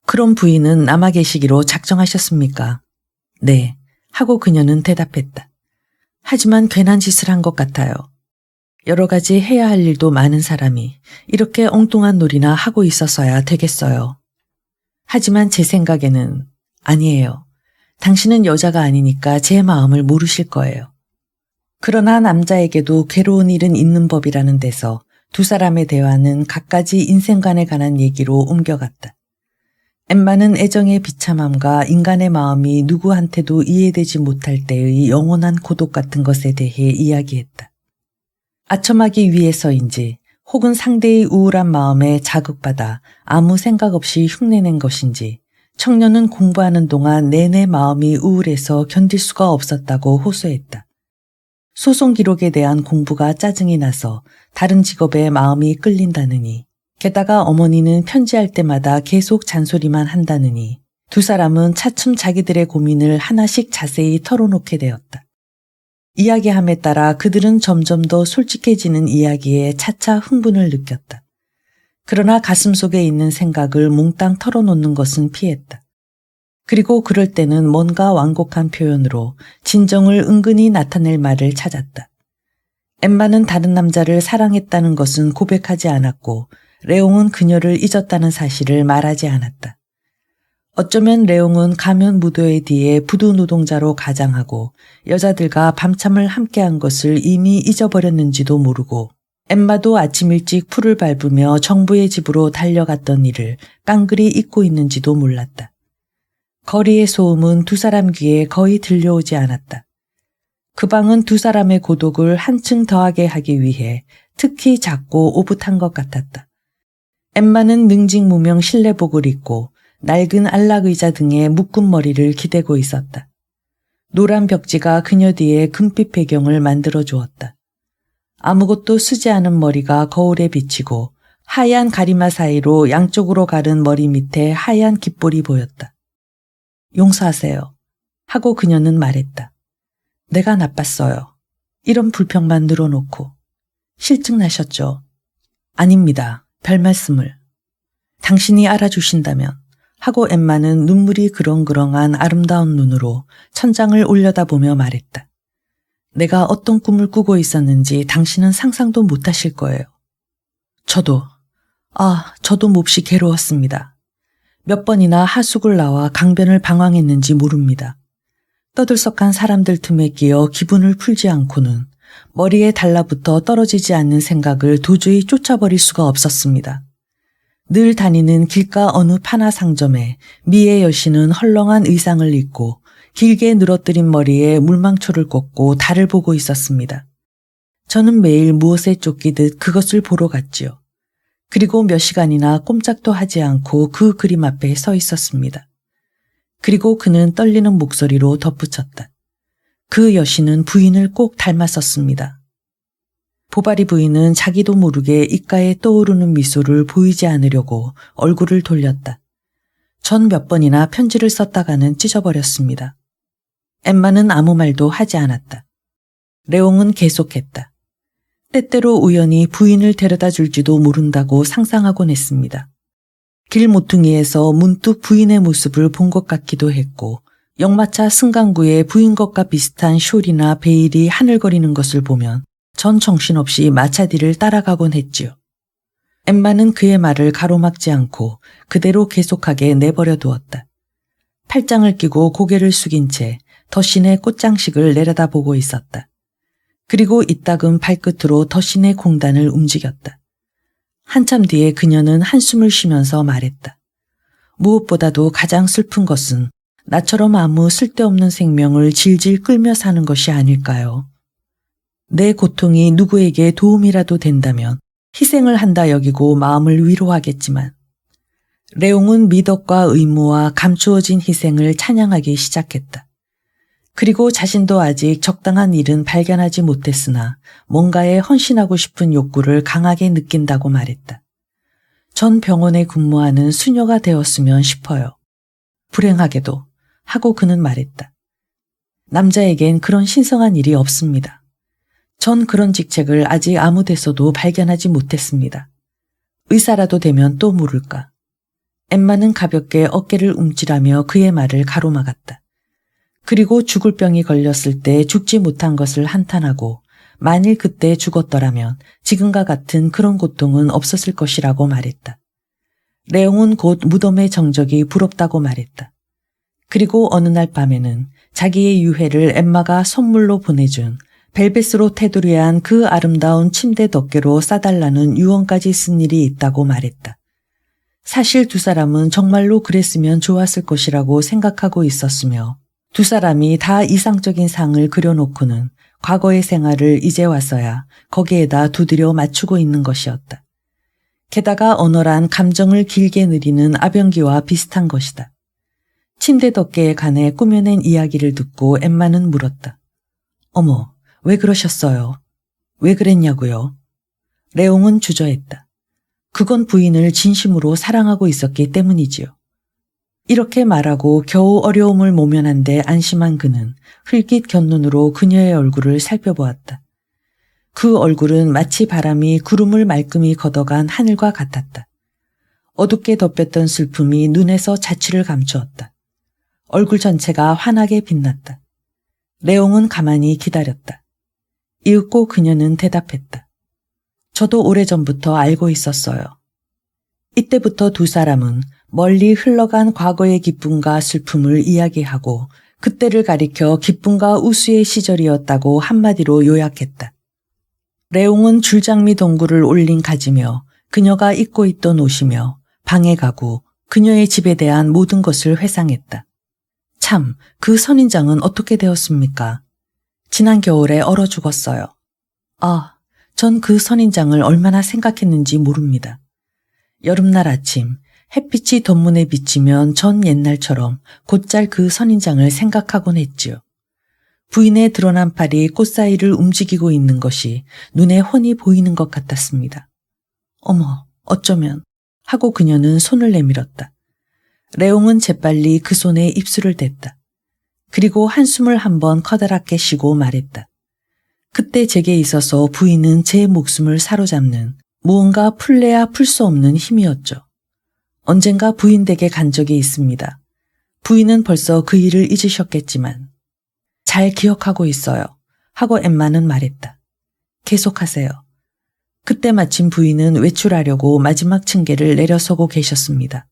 그럼 부인은 남아 계시기로 작정하셨습니까? 네, 하고 그녀는 대답했다. 하지만 괜한 짓을 한 것 같아요. 여러 가지 해야 할 일도 많은 사람이 이렇게 엉뚱한 놀이나 하고 있어서야 되겠어요. 하지만 제 생각에는 아니에요. 당신은 여자가 아니니까 제 마음을 모르실 거예요. 그러나 남자에게도 괴로운 일은 있는 법이라는 데서 두 사람의 대화는 갖가지 인생관에 관한 얘기로 옮겨갔다. 엠마는 애정의 비참함과 인간의 마음이 누구한테도 이해되지 못할 때의 영원한 고독 같은 것에 대해 이야기했다. 아첨하기 위해서인지 혹은 상대의 우울한 마음에 자극받아 아무 생각 없이 흉내낸 것인지 청년은 공부하는 동안 내내 마음이 우울해서 견딜 수가 없었다고 호소했다. 소송 기록에 대한 공부가 짜증이 나서 다른 직업에 마음이 끌린다느니 게다가 어머니는 편지할 때마다 계속 잔소리만 한다느니 두 사람은 차츰 자기들의 고민을 하나씩 자세히 털어놓게 되었다. 이야기함에 따라 그들은 점점 더 솔직해지는 이야기에 차차 흥분을 느꼈다. 그러나 가슴속에 있는 생각을 몽땅 털어놓는 것은 피했다. 그리고 그럴 때는 뭔가 완곡한 표현으로 진정을 은근히 나타낼 말을 찾았다. 엠마는 다른 남자를 사랑했다는 것은 고백하지 않았고 레옹은 그녀를 잊었다는 사실을 말하지 않았다. 어쩌면 레옹은 가면 무도회 뒤에 부두 노동자로 가장하고 여자들과 밤참을 함께한 것을 이미 잊어버렸는지도 모르고 엠마도 아침 일찍 풀을 밟으며 정부의 집으로 달려갔던 일을 깡그리 잊고 있는지도 몰랐다. 거리의 소음은 두 사람 귀에 거의 들려오지 않았다. 그 방은 두 사람의 고독을 한층 더하게 하기 위해 특히 작고 오붓한 것 같았다. 엠마는 능직무명 실내복을 입고 낡은 안락의자 등에 묶은 머리를 기대고 있었다. 노란 벽지가 그녀 뒤에 금빛 배경을 만들어 주었다. 아무것도 쓰지 않은 머리가 거울에 비치고 하얀 가리마 사이로 양쪽으로 가른 머리 밑에 하얀 깃볼이 보였다. 용서하세요. 하고 그녀는 말했다. 내가 나빴어요. 이런 불평만 늘어놓고. 실증 나셨죠? 아닙니다. 별 말씀을. 당신이 알아주신다면. 하고 엠마는 눈물이 그렁그렁한 아름다운 눈으로 천장을 올려다보며 말했다. 내가 어떤 꿈을 꾸고 있었는지 당신은 상상도 못하실 거예요. 저도 몹시 괴로웠습니다. 몇 번이나 하숙을 나와 강변을 방황했는지 모릅니다. 떠들썩한 사람들 틈에 끼어 기분을 풀지 않고는 머리에 달라붙어 떨어지지 않는 생각을 도저히 쫓아버릴 수가 없었습니다. 늘 다니는 길가 어느 판화 상점에 미의 여신은 헐렁한 의상을 입고 길게 늘어뜨린 머리에 물망초를 꽂고 달을 보고 있었습니다. 저는 매일 무엇에 쫓기듯 그것을 보러 갔지요. 그리고 몇 시간이나 꼼짝도 하지 않고 그 그림 앞에 서 있었습니다. 그리고 그는 떨리는 목소리로 덧붙였다. 그 여신은 부인을 꼭 닮았었습니다. 보바리 부인은 자기도 모르게 입가에 떠오르는 미소를 보이지 않으려고 얼굴을 돌렸다. 전 몇 번이나 편지를 썼다가는 찢어버렸습니다. 엠마는 아무 말도 하지 않았다. 레옹은 계속했다. 때때로 우연히 부인을 데려다 줄지도 모른다고 상상하곤 했습니다. 길 모퉁이에서 문득 부인의 모습을 본 것 같기도 했고 역마차 승강구에 부인 것과 비슷한 숄이나 베일이 하늘거리는 것을 보면 전 정신없이 마차 뒤를 따라가곤 했지요. 엠마는 그의 말을 가로막지 않고 그대로 계속하게 내버려 두었다. 팔짱을 끼고 고개를 숙인 채 덧신의 꽃장식을 내려다보고 있었다. 그리고 이따금 발끝으로 덧신의 공단을 움직였다. 한참 뒤에 그녀는 한숨을 쉬면서 말했다. 무엇보다도 가장 슬픈 것은 나처럼 아무 쓸데없는 생명을 질질 끌며 사는 것이 아닐까요? 내 고통이 누구에게 도움이라도 된다면 희생을 한다 여기고 마음을 위로하겠지만 레옹은 미덕과 의무와 감추어진 희생을 찬양하기 시작했다. 그리고 자신도 아직 적당한 일은 발견하지 못했으나 뭔가에 헌신하고 싶은 욕구를 강하게 느낀다고 말했다. 전 병원에 근무하는 수녀가 되었으면 싶어요. 불행하게도 하고 그는 말했다. 남자에겐 그런 신성한 일이 없습니다. 전 그런 직책을 아직 아무 데서도 발견하지 못했습니다. 의사라도 되면 또 모를까. 엠마는 가볍게 어깨를 움찔하며 그의 말을 가로막았다. 그리고 죽을 병이 걸렸을 때 죽지 못한 것을 한탄하고 만일 그때 죽었더라면 지금과 같은 그런 고통은 없었을 것이라고 말했다. 레옹은 곧 무덤의 정적이 부럽다고 말했다. 그리고 어느 날 밤에는 자기의 유해를 엠마가 선물로 보내준 벨벳으로 테두리한 그 아름다운 침대 덮개로 싸달라는 유언까지 쓴 일이 있다고 말했다. 사실 두 사람은 정말로 그랬으면 좋았을 것이라고 생각하고 있었으며 두 사람이 다 이상적인 상을 그려놓고는 과거의 생활을 이제 와서야 거기에다 두드려 맞추고 있는 것이었다. 게다가 언어란 감정을 길게 느리는 아병기와 비슷한 것이다. 침대 덮개에 관해 꾸며낸 이야기를 듣고 엠마는 물었다. 어머, 왜 그러셨어요? 왜 그랬냐고요? 레옹은 주저했다. 그건 부인을 진심으로 사랑하고 있었기 때문이지요. 이렇게 말하고 겨우 어려움을 모면한 데 안심한 그는 흘깃 곁눈으로 그녀의 얼굴을 살펴보았다. 그 얼굴은 마치 바람이 구름을 말끔히 걷어간 하늘과 같았다. 어둡게 덮였던 슬픔이 눈에서 자취를 감추었다. 얼굴 전체가 환하게 빛났다. 레옹은 가만히 기다렸다. 이윽고 그녀는 대답했다. 저도 오래전부터 알고 있었어요. 이때부터 두 사람은 멀리 흘러간 과거의 기쁨과 슬픔을 이야기하고 그때를 가리켜 기쁨과 우수의 시절이었다고 한마디로 요약했다. 레옹은 줄장미 동굴을 올린 가지며 그녀가 입고 있던 옷이며 방에 가고 그녀의 집에 대한 모든 것을 회상했다. 참, 그 선인장은 어떻게 되었습니까? 지난 겨울에 얼어 죽었어요. 아, 전 그 선인장을 얼마나 생각했는지 모릅니다. 여름날 아침 햇빛이 덧문에 비치면 전 옛날처럼 곧잘 그 선인장을 생각하곤 했지요. 부인의 드러난 팔이 꽃 사이를 움직이고 있는 것이 눈에 훤히 보이는 것 같았습니다. 어머, 어쩌면 하고 그녀는 손을 내밀었다. 레옹은 재빨리 그 손에 입술을 댔다. 그리고 한숨을 한번 커다랗게 쉬고 말했다. 그때 제게 있어서 부인은 제 목숨을 사로잡는 무언가 풀래야 풀 수 없는 힘이었죠. 언젠가 부인 댁에 간 적이 있습니다. 부인은 벌써 그 일을 잊으셨겠지만 잘 기억하고 있어요. 하고 엠마는 말했다. 계속하세요. 그때 마침 부인은 외출하려고 마지막 층계를 내려서고 계셨습니다.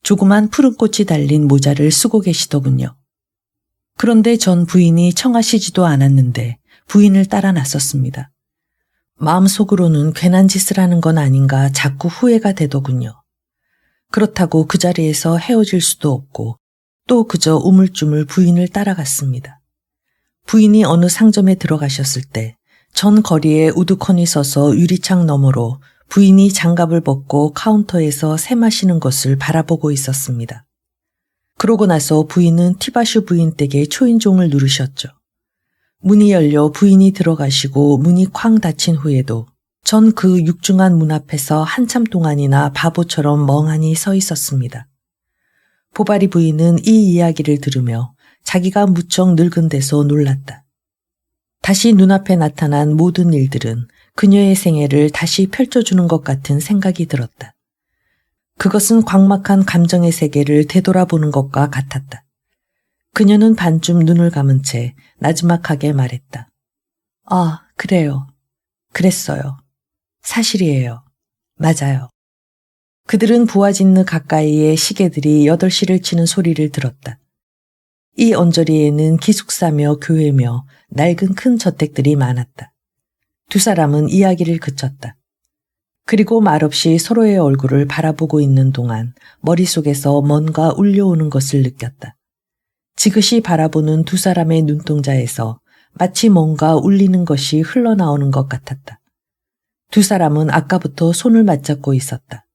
조그만 푸른 꽃이 달린 모자를 쓰고 계시더군요. 그런데 전 부인이 청하시지도 않았는데 부인을 따라 나섰습니다. 마음속으로는 괜한 짓을 하는 건 아닌가 자꾸 후회가 되더군요. 그렇다고 그 자리에서 헤어질 수도 없고 또 그저 우물쭈물 부인을 따라갔습니다. 부인이 어느 상점에 들어가셨을 때 전 거리에 우두커니 서서 유리창 너머로 부인이 장갑을 벗고 카운터에서 새 마시는 것을 바라보고 있었습니다. 그러고 나서 부인은 티바슈 부인 댁에 초인종을 누르셨죠. 문이 열려 부인이 들어가시고 문이 쾅 닫힌 후에도 전 그 육중한 문 앞에서 한참 동안이나 바보처럼 멍하니 서 있었습니다. 보바리 부인은 이 이야기를 들으며 자기가 무척 늙은 데서 놀랐다. 다시 눈앞에 나타난 모든 일들은 그녀의 생애를 다시 펼쳐주는 것 같은 생각이 들었다. 그것은 광막한 감정의 세계를 되돌아보는 것과 같았다. 그녀는 반쯤 눈을 감은 채 나지막하게 말했다. 아, 그래요. 그랬어요. 사실이에요. 맞아요. 그들은 부아진느 가까이의 시계들이 8시를 치는 소리를 들었다. 이 언저리에는 기숙사며 교회며 낡은 큰 저택들이 많았다. 두 사람은 이야기를 그쳤다. 그리고 말없이 서로의 얼굴을 바라보고 있는 동안 머릿속에서 뭔가 울려오는 것을 느꼈다. 지그시 바라보는 두 사람의 눈동자에서 마치 뭔가 울리는 것이 흘러나오는 것 같았다. 두 사람은 아까부터 손을 맞잡고 있었다.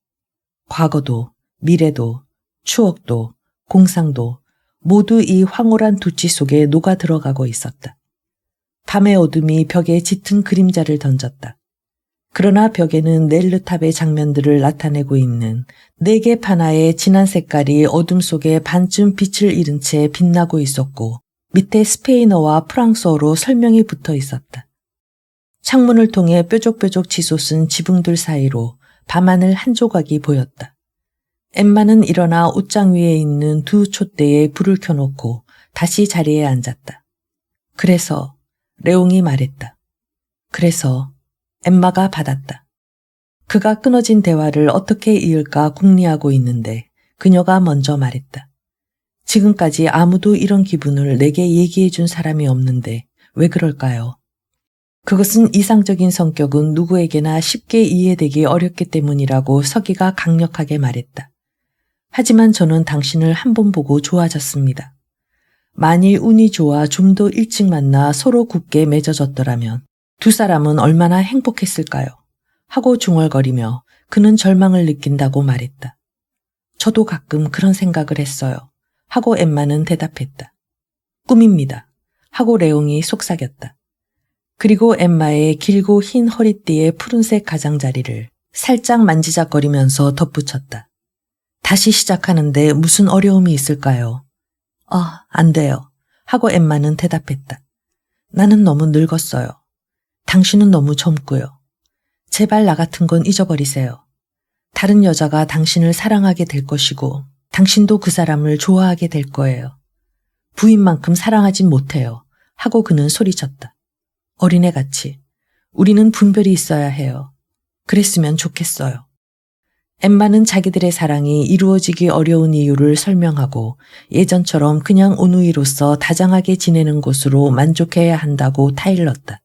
과거도, 미래도, 추억도, 공상도 모두 이 황홀한 두치 속에 녹아 들어가고 있었다. 밤의 어둠이 벽에 짙은 그림자를 던졌다. 그러나 벽에는 넬르탑의 장면들을 나타내고 있는 4개 판화의 진한 색깔이 어둠 속에 반쯤 빛을 잃은 채 빛나고 있었고 밑에 스페인어와 프랑스어로 설명이 붙어 있었다. 창문을 통해 뾰족뾰족 치솟은 지붕들 사이로 밤하늘 한 조각이 보였다. 엠마는 일어나 옷장 위에 있는 두 촛대에 불을 켜놓고 다시 자리에 앉았다. 그래서 레옹이 말했다. 그래서 엠마가 받았다. 그가 끊어진 대화를 어떻게 이을까 궁리하고 있는데 그녀가 먼저 말했다. 지금까지 아무도 이런 기분을 내게 얘기해 준 사람이 없는데 왜 그럴까요? 그것은 이상적인 성격은 누구에게나 쉽게 이해되기 어렵기 때문이라고 서기가 강력하게 말했다. 하지만 저는 당신을 한 번 보고 좋아졌습니다. 만일 운이 좋아 좀 더 일찍 만나 서로 굳게 맺어졌더라면 두 사람은 얼마나 행복했을까요? 하고 중얼거리며 그는 절망을 느낀다고 말했다. 저도 가끔 그런 생각을 했어요. 하고 엠마는 대답했다. 꿈입니다. 하고 레옹이 속삭였다. 그리고 엠마의 길고 흰 허리띠의 푸른색 가장자리를 살짝 만지작거리면서 덧붙였다. 다시 시작하는데 무슨 어려움이 있을까요? 안 돼요. 하고 엠마는 대답했다. 나는 너무 늙었어요. 당신은 너무 젊고요. 제발 나 같은 건 잊어버리세요. 다른 여자가 당신을 사랑하게 될 것이고 당신도 그 사람을 좋아하게 될 거예요. 부인만큼 사랑하진 못해요. 하고 그는 소리쳤다. 어린애같이. 우리는 분별이 있어야 해요. 그랬으면 좋겠어요. 엠마는 자기들의 사랑이 이루어지기 어려운 이유를 설명하고 예전처럼 그냥 온누이로서 다정하게 지내는 것으로 만족해야 한다고 타일렀다.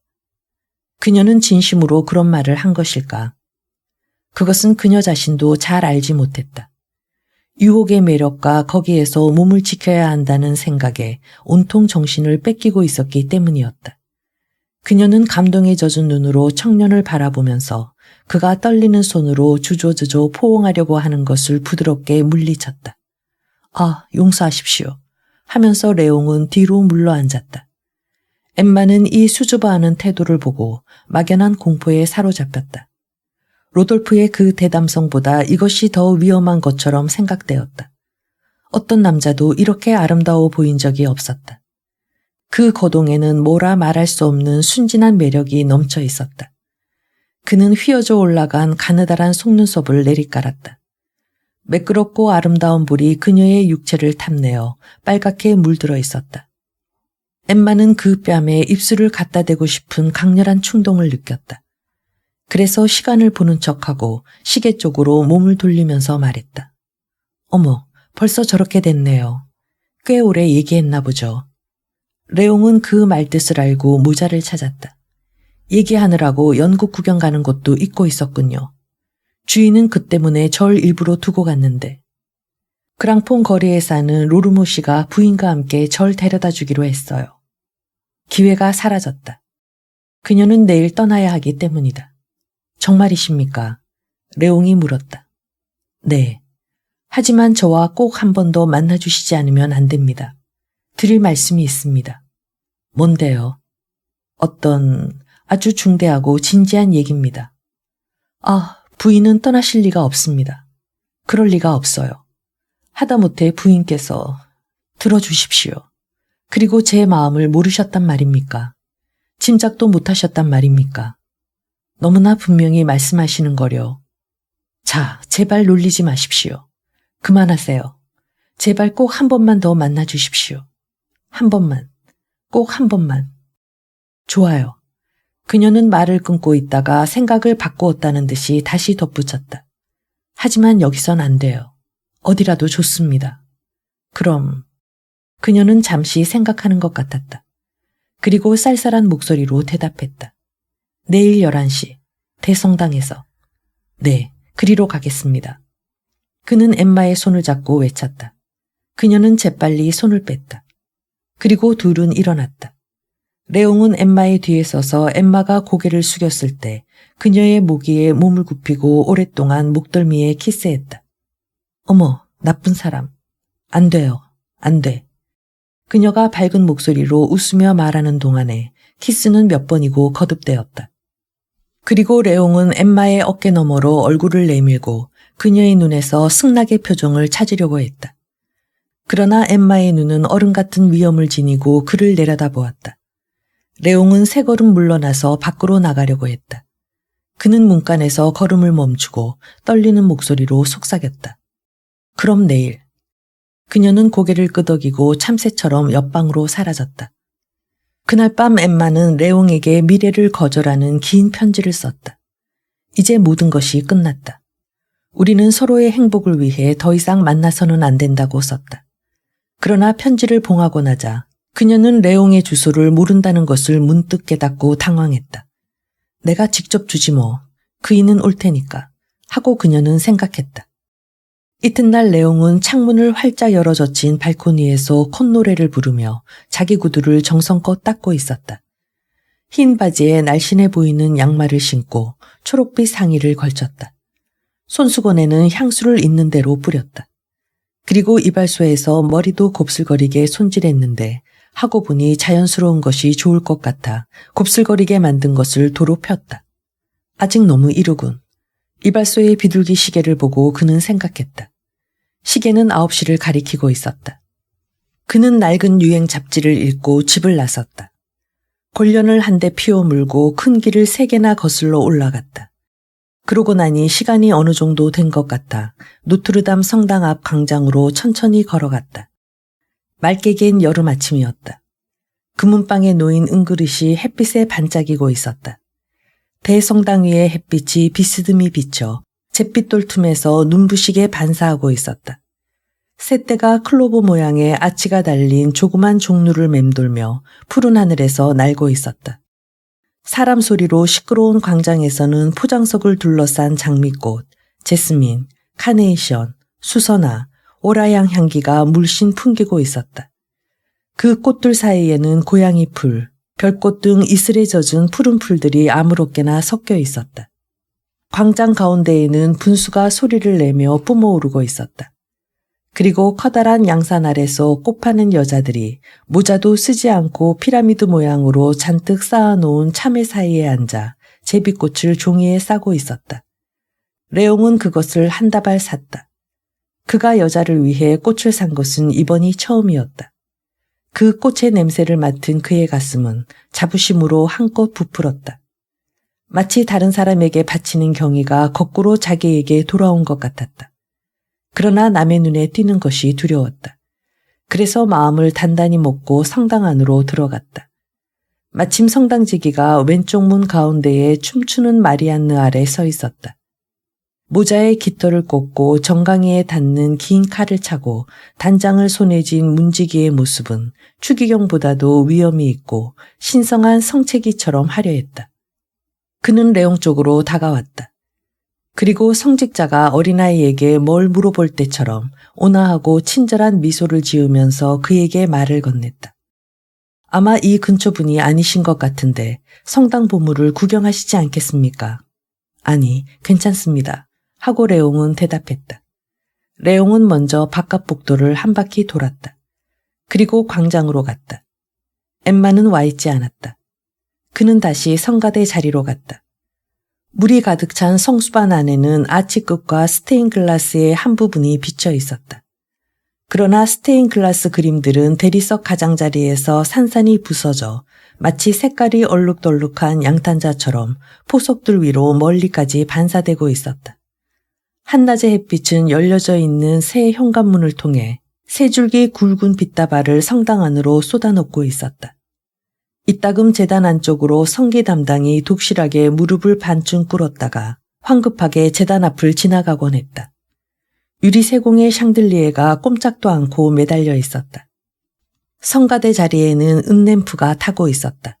그녀는 진심으로 그런 말을 한 것일까? 그것은 그녀 자신도 잘 알지 못했다. 유혹의 매력과 거기에서 몸을 지켜야 한다는 생각에 온통 정신을 뺏기고 있었기 때문이었다. 그녀는 감동에 젖은 눈으로 청년을 바라보면서 그가 떨리는 손으로 주저주저 포옹하려고 하는 것을 부드럽게 물리쳤다. 용서하십시오. 하면서 레옹은 뒤로 물러앉았다. 엠마는 이 수줍어하는 태도를 보고 막연한 공포에 사로잡혔다. 로돌프의 그 대담성보다 이것이 더 위험한 것처럼 생각되었다. 어떤 남자도 이렇게 아름다워 보인 적이 없었다. 그 거동에는 뭐라 말할 수 없는 순진한 매력이 넘쳐 있었다. 그는 휘어져 올라간 가느다란 속눈썹을 내리깔았다. 매끄럽고 아름다운 볼이 그녀의 육체를 탐내어 빨갛게 물들어 있었다. 엠마는 그 뺨에 입술을 갖다 대고 싶은 강렬한 충동을 느꼈다. 그래서 시간을 보는 척하고 시계 쪽으로 몸을 돌리면서 말했다. 어머, 벌써 저렇게 됐네요. 꽤 오래 얘기했나 보죠. 레옹은 그 말뜻을 알고 모자를 찾았다. 얘기하느라고 연극 구경 가는 것도 잊고 있었군요. 주인은 그 때문에 절 일부러 두고 갔는데. 그랑퐁 거리에 사는 로르모 씨가 부인과 함께 절 데려다 주기로 했어요. 기회가 사라졌다. 그녀는 내일 떠나야 하기 때문이다. 정말이십니까? 레옹이 물었다. 네. 하지만 저와 꼭 한 번 더 만나주시지 않으면 안 됩니다. 드릴 말씀이 있습니다. 뭔데요? 어떤 아주 중대하고 진지한 얘기입니다. 부인은 떠나실 리가 없습니다. 그럴 리가 없어요. 하다못해 부인께서 들어주십시오. 그리고 제 마음을 모르셨단 말입니까? 짐작도 못하셨단 말입니까? 너무나 분명히 말씀하시는 거려. 자, 제발 놀리지 마십시오. 그만하세요. 제발 꼭 한 번만 더 만나주십시오. 한 번만. 꼭 한 번만. 좋아요. 그녀는 말을 끊고 있다가 생각을 바꾸었다는 듯이 다시 덧붙였다. 하지만 여기선 안 돼요. 어디라도 좋습니다. 그럼 그녀는 잠시 생각하는 것 같았다. 그리고 쌀쌀한 목소리로 대답했다. 내일 11시 대성당에서. 네, 그리로 가겠습니다. 그는 엠마의 손을 잡고 외쳤다. 그녀는 재빨리 손을 뺐다. 그리고 둘은 일어났다. 레옹은 엠마의 뒤에 서서 엠마가 고개를 숙였을 때 그녀의 목 위에 몸을 굽히고 오랫동안 목덜미에 키스했다. 어머, 나쁜 사람. 안 돼요. 안 돼. 그녀가 밝은 목소리로 웃으며 말하는 동안에 키스는 몇 번이고 거듭되었다. 그리고 레옹은 엠마의 어깨 너머로 얼굴을 내밀고 그녀의 눈에서 승낙의 표정을 찾으려고 했다. 그러나 엠마의 눈은 얼음 같은 위험을 지니고 그를 내려다보았다. 레옹은 세 걸음 물러나서 밖으로 나가려고 했다. 그는 문간에서 걸음을 멈추고 떨리는 목소리로 속삭였다. 그럼 내일. 그녀는 고개를 끄덕이고 참새처럼 옆방으로 사라졌다. 그날 밤 엠마는 레옹에게 미래를 거절하는 긴 편지를 썼다. 이제 모든 것이 끝났다. 우리는 서로의 행복을 위해 더 이상 만나서는 안 된다고 썼다. 그러나 편지를 봉하고 나자 그녀는 레옹의 주소를 모른다는 것을 문득 깨닫고 당황했다. 내가 직접 주지 뭐. 그이는 올 테니까. 하고 그녀는 생각했다. 이튿날 레옹은 창문을 활짝 열어 젖힌 발코니에서 콧노래를 부르며 자기 구두를 정성껏 닦고 있었다. 흰 바지에 날씬해 보이는 양말을 신고 초록빛 상의를 걸쳤다. 손수건에는 향수를 있는 대로 뿌렸다. 그리고 이발소에서 머리도 곱슬거리게 손질했는데 하고 보니 자연스러운 것이 좋을 것 같아 곱슬거리게 만든 것을 도로 폈다. 아직 너무 이르군. 이발소의 비둘기 시계를 보고 그는 생각했다. 시계는 9시를 가리키고 있었다. 그는 낡은 유행 잡지를 읽고 집을 나섰다. 골련을 한 대 피워 물고 큰 길을 3개나 거슬러 올라갔다. 그러고 나니 시간이 어느 정도 된 것 같아 노트르담 성당 앞 광장으로 천천히 걸어갔다. 맑게 갠 여름 아침이었다. 금은방에 놓인 은그릇이 햇빛에 반짝이고 있었다. 대성당 위에 햇빛이 비스듬히 비쳐 잿빛돌 틈에서 눈부시게 반사하고 있었다. 새떼가 클로버 모양의 아치가 달린 조그만 종루를 맴돌며 푸른 하늘에서 날고 있었다. 사람 소리로 시끄러운 광장에서는 포장석을 둘러싼 장미꽃, 제스민, 카네이션, 수선화, 오라향 향기가 물씬 풍기고 있었다. 그 꽃들 사이에는 고양이 풀, 별꽃 등 이슬에 젖은 푸른 풀들이 아무렇게나 섞여 있었다. 광장 가운데에는 분수가 소리를 내며 뿜어오르고 있었다. 그리고 커다란 양산 아래서 꽃 파는 여자들이 모자도 쓰지 않고 피라미드 모양으로 잔뜩 쌓아놓은 참외 사이에 앉아 제비꽃을 종이에 싸고 있었다. 레옹은 그것을 한 다발 샀다. 그가 여자를 위해 꽃을 산 것은 이번이 처음이었다. 그 꽃의 냄새를 맡은 그의 가슴은 자부심으로 한껏 부풀었다. 마치 다른 사람에게 바치는 경의가 거꾸로 자기에게 돌아온 것 같았다. 그러나 남의 눈에 띄는 것이 두려웠다. 그래서 마음을 단단히 먹고 성당 안으로 들어갔다. 마침 성당지기가 왼쪽 문 가운데에 춤추는 마리안느 아래 서 있었다. 모자에 깃털을 꽂고 정강이에 닿는 긴 칼을 차고 단장을 손에 쥔 문지기의 모습은 추기경보다도 위엄이 있고 신성한 성체기처럼 화려했다. 그는 레옹 쪽으로 다가왔다. 그리고 성직자가 어린아이에게 뭘 물어볼 때처럼 온화하고 친절한 미소를 지으면서 그에게 말을 건넸다. 아마 이 근처 분이 아니신 것 같은데 성당 보물을 구경하시지 않겠습니까? 아니, 괜찮습니다. 하고 레옹은 대답했다. 레옹은 먼저 바깥 복도를 한 바퀴 돌았다. 그리고 광장으로 갔다. 엠마는 와 있지 않았다. 그는 다시 성가대 자리로 갔다. 물이 가득 찬 성수반 안에는 아치끝과 스테인글라스의 한 부분이 비쳐 있었다. 그러나 스테인글라스 그림들은 대리석 가장자리에서 산산이 부서져 마치 색깔이 얼룩덜룩한 양탄자처럼 포석들 위로 멀리까지 반사되고 있었다. 한낮의 햇빛은 열려져 있는 새 현관문을 통해 세 줄기 굵은 빛다발을 성당 안으로 쏟아놓고 있었다. 이따금 제단 안쪽으로 성기 담당이 독실하게 무릎을 반쯤 꿇었다가 황급하게 제단 앞을 지나가곤 했다. 유리 세공의 샹들리에가 꼼짝도 않고 매달려 있었다. 성가대 자리에는 은램프가 타고 있었다.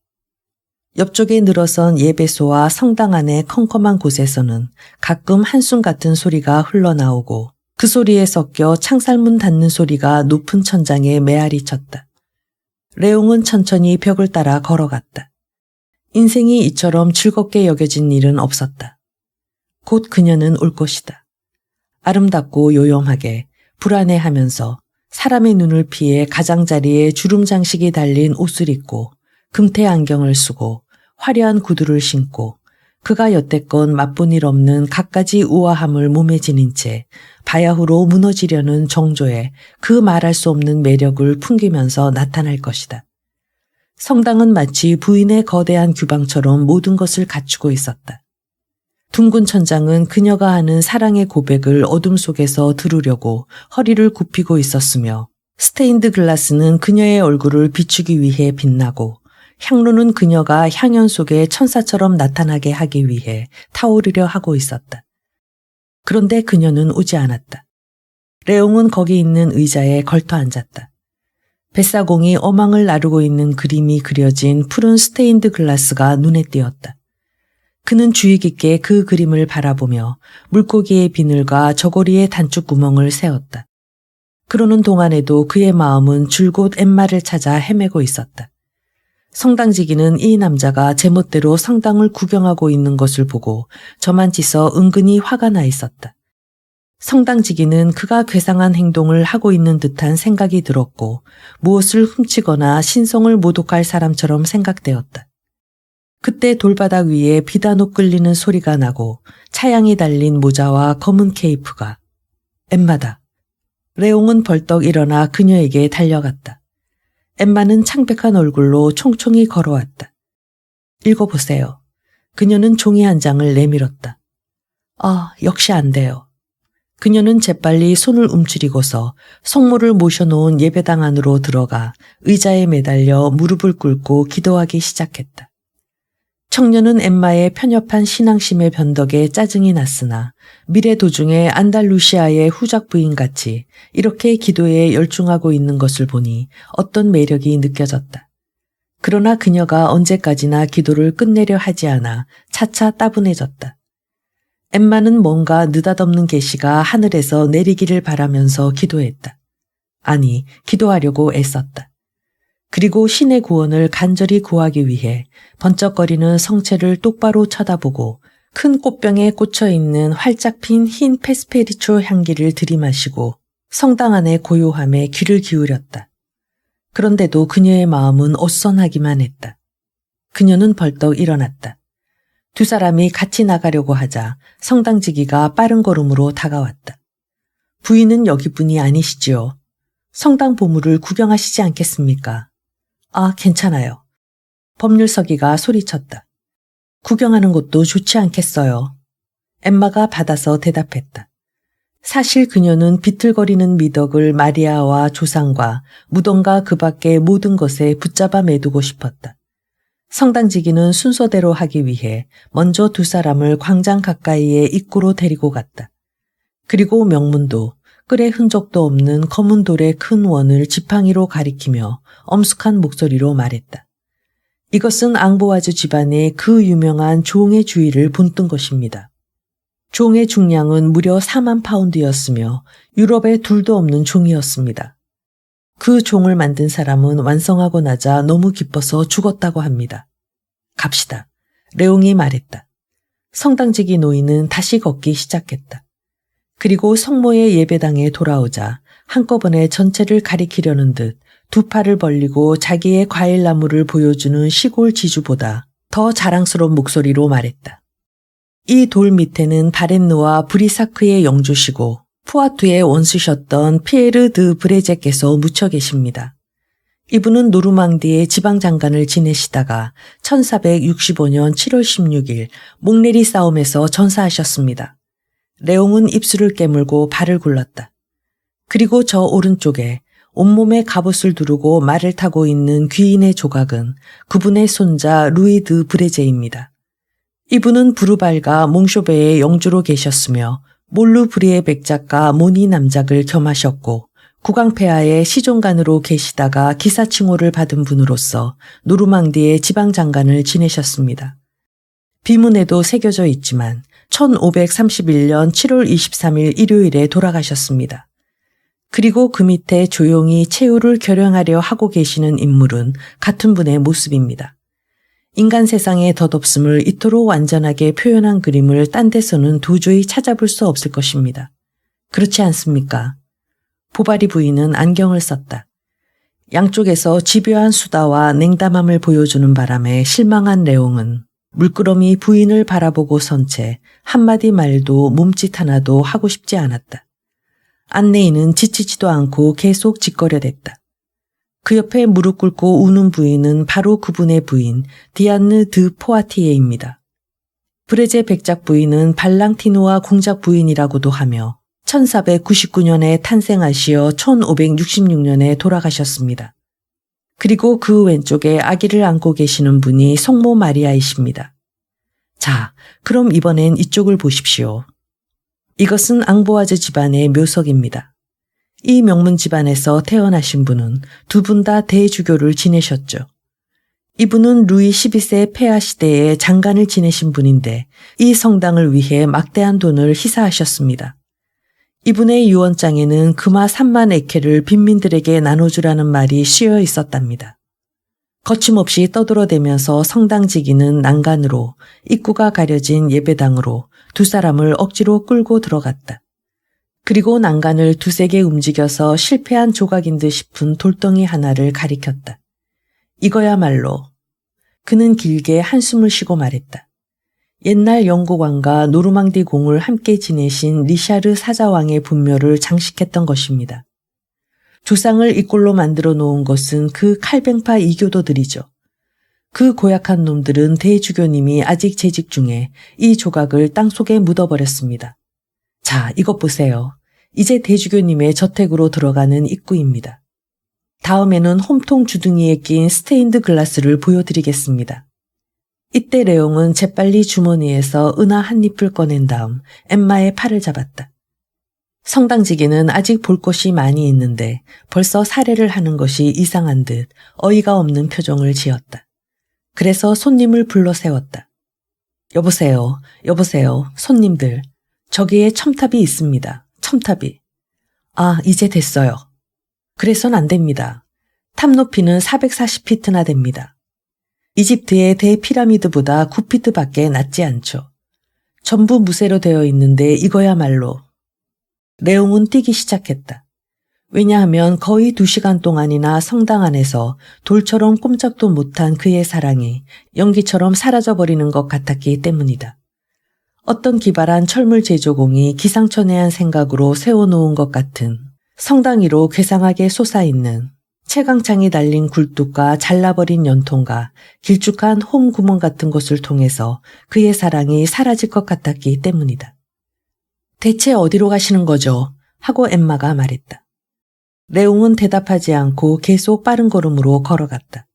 옆쪽에 늘어선 예배소와 성당 안의 컴컴한 곳에서는 가끔 한숨 같은 소리가 흘러나오고 그 소리에 섞여 창살문 닫는 소리가 높은 천장에 메아리 쳤다. 레옹은 천천히 벽을 따라 걸어갔다. 인생이 이처럼 즐겁게 여겨진 일은 없었다. 곧 그녀는 올 것이다. 아름답고 요염하게 불안해하면서 사람의 눈을 피해 가장자리에 주름 장식이 달린 옷을 입고 금태 안경을 쓰고 화려한 구두를 신고 그가 여태껏 맛본 일 없는 갖가지 우아함을 몸에 지닌 채 바야흐로 무너지려는 정조에 그 말할 수 없는 매력을 풍기면서 나타날 것이다. 성당은 마치 부인의 거대한 규방처럼 모든 것을 갖추고 있었다. 둥근 천장은 그녀가 하는 사랑의 고백을 어둠 속에서 들으려고 허리를 굽히고 있었으며 스테인드 글라스는 그녀의 얼굴을 비추기 위해 빛나고 향로는 그녀가 향연 속에 천사처럼 나타나게 하기 위해 타오르려 하고 있었다. 그런데 그녀는 오지 않았다. 레옹은 거기 있는 의자에 걸터 앉았다. 뱃사공이 어망을 나르고 있는 그림이 그려진 푸른 스테인드 글라스가 눈에 띄었다. 그는 주의 깊게 그 그림을 바라보며 물고기의 비늘과 저고리의 단축구멍을 세웠다. 그러는 동안에도 그의 마음은 줄곧 엠마를 찾아 헤매고 있었다. 성당지기는 이 남자가 제멋대로 성당을 구경하고 있는 것을 보고 저만치서 은근히 화가 나 있었다. 성당지기는 그가 괴상한 행동을 하고 있는 듯한 생각이 들었고 무엇을 훔치거나 신성을 모독할 사람처럼 생각되었다. 그때 돌바닥 위에 비단옷 끌리는 소리가 나고 차양이 달린 모자와 검은 케이프가 엠마다. 레옹은 벌떡 일어나 그녀에게 달려갔다. 엠마는 창백한 얼굴로 총총히 걸어왔다. 읽어보세요. 그녀는 종이 한 장을 내밀었다. 역시 안 돼요. 그녀는 재빨리 손을 움츠리고서 성모를 모셔놓은 예배당 안으로 들어가 의자에 매달려 무릎을 꿇고 기도하기 시작했다. 청년은 엠마의 편협한 신앙심의 변덕에 짜증이 났으나 미래 도중에 안달루시아의 후작 부인같이 이렇게 기도에 열중하고 있는 것을 보니 어떤 매력이 느껴졌다. 그러나 그녀가 언제까지나 기도를 끝내려 하지 않아 차차 따분해졌다. 엠마는 뭔가 느닷없는 계시가 하늘에서 내리기를 바라면서 기도했다. 아니, 기도하려고 애썼다. 그리고 신의 구원을 간절히 구하기 위해 번쩍거리는 성체를 똑바로 쳐다보고 큰 꽃병에 꽂혀있는 활짝 핀 흰 페스페리초 향기를 들이마시고 성당 안의 고요함에 귀를 기울였다. 그런데도 그녀의 마음은 어수선하기만 했다. 그녀는 벌떡 일어났다. 두 사람이 같이 나가려고 하자 성당지기가 빠른 걸음으로 다가왔다. 부인은 여기뿐이 아니시지요. 성당 보물을 구경하시지 않겠습니까? 괜찮아요. 법률서기가 소리쳤다. 구경하는 것도 좋지 않겠어요. 엠마가 받아서 대답했다. 사실 그녀는 비틀거리는 미덕을 마리아와 조상과 무덤과 그 밖의 모든 것에 붙잡아 매두고 싶었다. 성당지기는 순서대로 하기 위해 먼저 두 사람을 광장 가까이에 입구로 데리고 갔다. 그리고 명문도 끌의 흔적도 없는 검은 돌의 큰 원을 지팡이로 가리키며 엄숙한 목소리로 말했다. 이것은 앙보아즈 집안의 그 유명한 종의 주의를 본뜬 것입니다. 종의 중량은 무려 4만 파운드였으며 유럽에 둘도 없는 종이었습니다. 그 종을 만든 사람은 완성하고 나자 너무 기뻐서 죽었다고 합니다. 갑시다. 레옹이 말했다. 성당지기 노인은 다시 걷기 시작했다. 그리고 성모의 예배당에 돌아오자 한꺼번에 전체를 가리키려는 듯 두 팔을 벌리고 자기의 과일나무를 보여주는 시골 지주보다 더 자랑스러운 목소리로 말했다. 이 돌 밑에는 바렌느와 브리사크의 영주시고 푸아투의 원수셨던 피에르 드 브레제께서 묻혀 계십니다. 이분은 노르망디의 지방장관을 지내시다가 1465년 7월 16일 몽네리 싸움에서 전사하셨습니다. 레옹은 입술을 깨물고 발을 굴렀다. 그리고 저 오른쪽에 온몸에 갑옷을 두르고 말을 타고 있는 귀인의 조각은 그분의 손자 루이 드 브레제입니다. 이분은 부르발과 몽쇼베의 영주로 계셨으며 몰루 브리의 백작과 모니 남작을 겸하셨고 국왕폐하의 시종관으로 계시다가 기사칭호를 받은 분으로서 노르망디의 지방장관을 지내셨습니다. 비문에도 새겨져 있지만 1531년 7월 23일 일요일에 돌아가셨습니다. 그리고 그 밑에 조용히 최후를 결영하려 하고 계시는 인물은 같은 분의 모습입니다. 인간 세상의 덧없음을 이토록 완전하게 표현한 그림을 딴 데서는 도저히 찾아볼 수 없을 것입니다. 그렇지 않습니까? 보바리 부인은 안경을 썼다. 양쪽에서 집요한 수다와 냉담함을 보여주는 바람에 실망한 레옹은 물끄러미 부인을 바라보고 선 채 한마디 말도 몸짓 하나도 하고 싶지 않았다. 안내인은 지치지도 않고 계속 짓거려댔다. 그 옆에 무릎 꿇고 우는 부인은 바로 그분의 부인 디안느 드 포아티에입니다. 브레제 백작 부인은 발랑티노와 공작 부인이라고도 하며 1499년에 탄생하시어 1566년에 돌아가셨습니다. 그리고 그 왼쪽에 아기를 안고 계시는 분이 성모 마리아이십니다. 자, 그럼 이번엔 이쪽을 보십시오. 이것은 앙보아즈 집안의 묘석입니다. 이 명문 집안에서 태어나신 분은 두 분 다 대주교를 지내셨죠. 이분은 루이 12세 폐하 시대에 장관을 지내신 분인데 이 성당을 위해 막대한 돈을 희사하셨습니다. 이분의 유언장에는 금화 3만 에케를 빈민들에게 나눠주라는 말이 씌어 있었답니다. 거침없이 떠들어대면서 성당지기는 난간으로 입구가 가려진 예배당으로 두 사람을 억지로 끌고 들어갔다. 그리고 난간을 두세 개 움직여서 실패한 조각인 듯 싶은 돌덩이 하나를 가리켰다. 이거야말로 그는 길게 한숨을 쉬고 말했다. 옛날 영국 왕과 노르망디 공을 함께 지내신 리샤르 사자왕의 분묘를 장식했던 것입니다. 조상을 이꼴로 만들어 놓은 것은 그 칼뱅파 이교도들이죠. 그 고약한 놈들은 대주교님이 아직 재직 중에 이 조각을 땅속에 묻어버렸습니다. 자, 이것 보세요. 이제 대주교님의 저택으로 들어가는 입구입니다. 다음에는 홈통 주둥이에 낀 스테인드 글라스를 보여드리겠습니다. 이때 레옹은 재빨리 주머니에서 은하 한 잎을 꺼낸 다음 엠마의 팔을 잡았다. 성당지기는 아직 볼 것이 많이 있는데 벌써 살해를 하는 것이 이상한 듯 어이가 없는 표정을 지었다. 그래서 손님을 불러 세웠다. 여보세요, 손님들. 저기에 첨탑이 있습니다. 첨탑이. 아, 이제 됐어요. 그래선 안 됩니다. 탑 높이는 440피트나 됩니다. 이집트의 대피라미드보다 9피트밖에 낮지 않죠. 전부 무쇠로 되어 있는데 이거야말로. 레옹은 뛰기 시작했다. 왜냐하면 거의 2시간 동안이나 성당 안에서 돌처럼 꼼짝도 못한 그의 사랑이 연기처럼 사라져버리는 것 같았기 때문이다. 어떤 기발한 철물 제조공이 기상천외한 생각으로 세워놓은 것 같은 성당 위로 괴상하게 솟아있는 채광창이 달린 굴뚝과 잘라버린 연통과 길쭉한 홈 구멍 같은 곳을 통해서 그의 사랑이 사라질 것 같았기 때문이다. 대체 어디로 가시는 거죠? 하고 엠마가 말했다. 레옹은 대답하지 않고 계속 빠른 걸음으로 걸어갔다.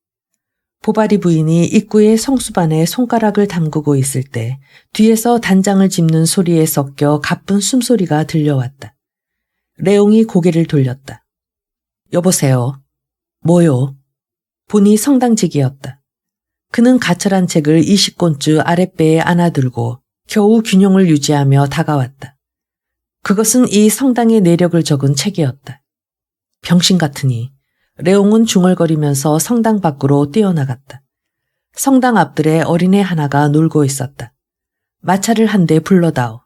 보바리 부인이 입구의 성수반에 손가락을 담그고 있을 때 뒤에서 단장을 짚는 소리에 섞여 가쁜 숨소리가 들려왔다. 레옹이 고개를 돌렸다. 여보세요. 뭐요? 본이 성당직이었다. 그는 가철한 책을 20권쯤 아랫배에 안아들고 겨우 균형을 유지하며 다가왔다. 그것은 이 성당의 내력을 적은 책이었다. 병신 같으니 레옹은 중얼거리면서 성당 밖으로 뛰어나갔다. 성당 앞들에 어린애 하나가 놀고 있었다. 마차를 한 대 불러다오.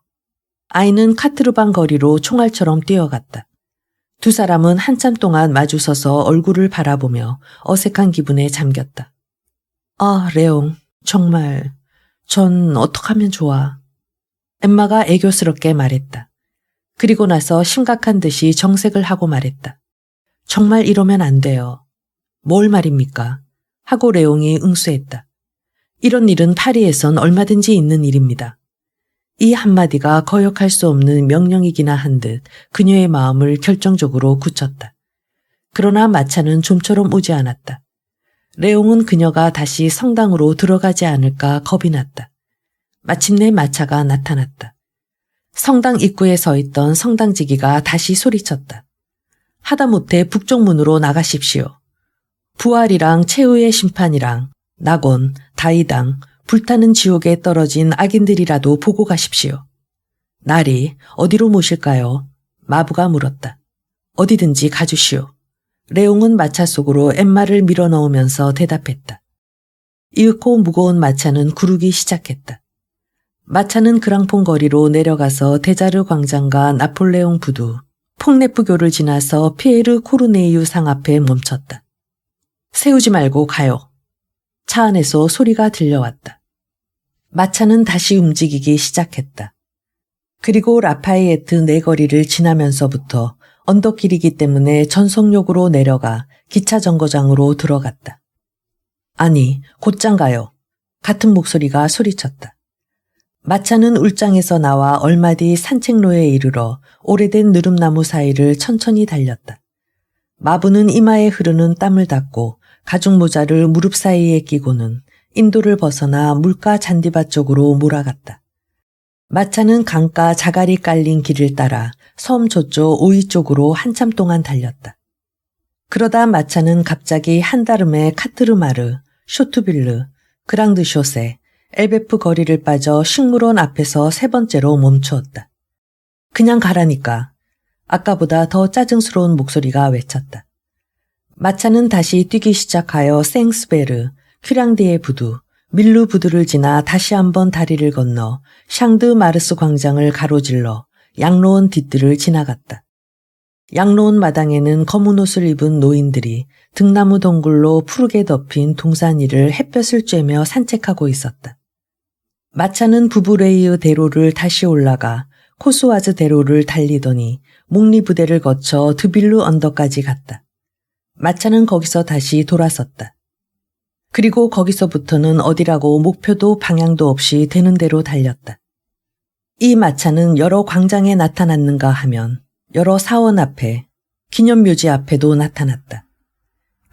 아이는 카트르방 거리로 총알처럼 뛰어갔다. 두 사람은 한참 동안 마주서서 얼굴을 바라보며 어색한 기분에 잠겼다. 아, 레옹, 정말 전 어떡하면 좋아. 엠마가 애교스럽게 말했다. 그리고 나서 심각한 듯이 정색을 하고 말했다. 정말 이러면 안 돼요. 뭘 말입니까? 하고 레옹이 응수했다. 이런 일은 파리에선 얼마든지 있는 일입니다. 이 한마디가 거역할 수 없는 명령이기나 한 듯 그녀의 마음을 결정적으로 굳혔다. 그러나 마차는 좀처럼 오지 않았다. 레옹은 그녀가 다시 성당으로 들어가지 않을까 겁이 났다. 마침내 마차가 나타났다. 성당 입구에 서 있던 성당지기가 다시 소리쳤다. 하다못해 북쪽 문으로 나가십시오. 부활이랑 최후의 심판이랑 낙원, 다이당, 불타는 지옥에 떨어진 악인들이라도 보고 가십시오. 나리, 어디로 모실까요? 마부가 물었다. 어디든지 가주시오. 레옹은 마차 속으로 엠마를 밀어넣으면서 대답했다. 이윽고 무거운 마차는 구르기 시작했다. 마차는 그랑폰 거리로 내려가서 데자르 광장과 나폴레옹 부두, 퐁네프교를 지나서 피에르 코르네이유 상 앞에 멈췄다. 세우지 말고 가요. 차 안에서 소리가 들려왔다. 마차는 다시 움직이기 시작했다. 그리고 라파이에트 내거리를 지나면서부터 언덕길이기 때문에 전속력으로 내려가 기차 정거장으로 들어갔다. 아니, 곧장 가요. 같은 목소리가 소리쳤다. 마차는 울장에서 나와 얼마 뒤 산책로에 이르러 오래된 느릅나무 사이를 천천히 달렸다. 마부는 이마에 흐르는 땀을 닦고 가죽 모자를 무릎 사이에 끼고는 인도를 벗어나 물가 잔디밭 쪽으로 몰아갔다. 마차는 강가 자갈이 깔린 길을 따라 섬 저쪽 오이 쪽으로 한참 동안 달렸다. 그러다 마차는 갑자기 한다름의 카트르마르, 쇼트빌르, 그랑드쇼세, 엘베프 거리를 빠져 식물원 앞에서 세 번째로 멈추었다. 그냥 가라니까. 아까보다 더 짜증스러운 목소리가 외쳤다. 마차는 다시 뛰기 시작하여 생스베르, 큐랑디의 부두, 밀루 부두를 지나 다시 한번 다리를 건너 샹드 마르스 광장을 가로질러 양로원 뒷뜰을 지나갔다. 양로원 마당에는 검은 옷을 입은 노인들이 등나무 덩굴로 푸르게 덮인 동산 위를 햇볕을 쬐며 산책하고 있었다. 마차는 부브레이유 대로를 다시 올라가 코스와즈 대로를 달리더니 몽리 부대를 거쳐 드빌루 언덕까지 갔다. 마차는 거기서 다시 돌아섰다. 그리고 거기서부터는 어디라고 목표도 방향도 없이 되는 대로 달렸다. 이 마차는 여러 광장에 나타났는가 하면 여러 사원 앞에, 기념묘지 앞에도 나타났다.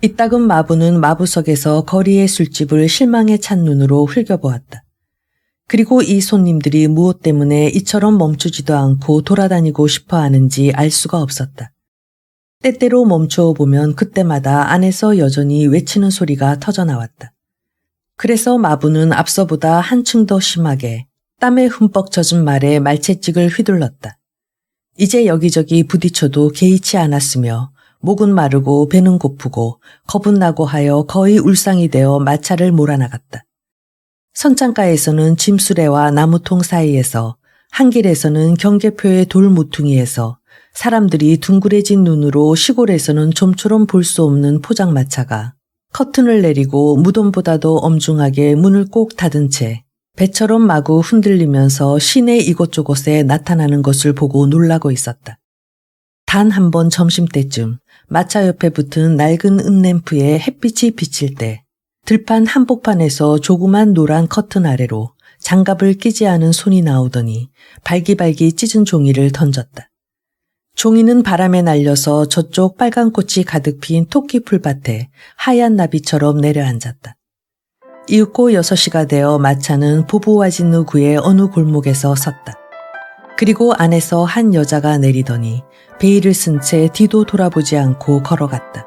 이따금 마부는 마부석에서 거리의 술집을 실망에 찬 눈으로 흘겨보았다. 그리고 이 손님들이 무엇 때문에 이처럼 멈추지도 않고 돌아다니고 싶어 하는지 알 수가 없었다. 때때로 멈추어 보면 그때마다 안에서 여전히 외치는 소리가 터져나왔다. 그래서 마부는 앞서보다 한층 더 심하게 땀에 흠뻑 젖은 말에 말채찍을 휘둘렀다. 이제 여기저기 부딪혀도 개의치 않았으며 목은 마르고 배는 고프고 겁은 나고 하여 거의 울상이 되어 마차를 몰아나갔다. 선창가에서는 짐수레와 나무통 사이에서, 한길에서는 경계표의 돌 모퉁이에서, 사람들이 둥그레진 눈으로 시골에서는 좀처럼 볼 수 없는 포장마차가 커튼을 내리고 무덤보다도 엄중하게 문을 꼭 닫은 채 배처럼 마구 흔들리면서 시내 이곳저곳에 나타나는 것을 보고 놀라고 있었다. 단 한 번 점심때쯤 마차 옆에 붙은 낡은 은램프에 햇빛이 비칠 때 들판 한복판에서 조그만 노란 커튼 아래로 장갑을 끼지 않은 손이 나오더니 발기발기 찢은 종이를 던졌다. 종이는 바람에 날려서 저쪽 빨간 꽃이 가득 핀 토끼 풀밭에 하얀 나비처럼 내려앉았다. 이윽고 6시가 되어 마차는 보부와진누 구의 어느 골목에서 섰다. 그리고 안에서 한 여자가 내리더니 베일을 쓴 채 뒤도 돌아보지 않고 걸어갔다.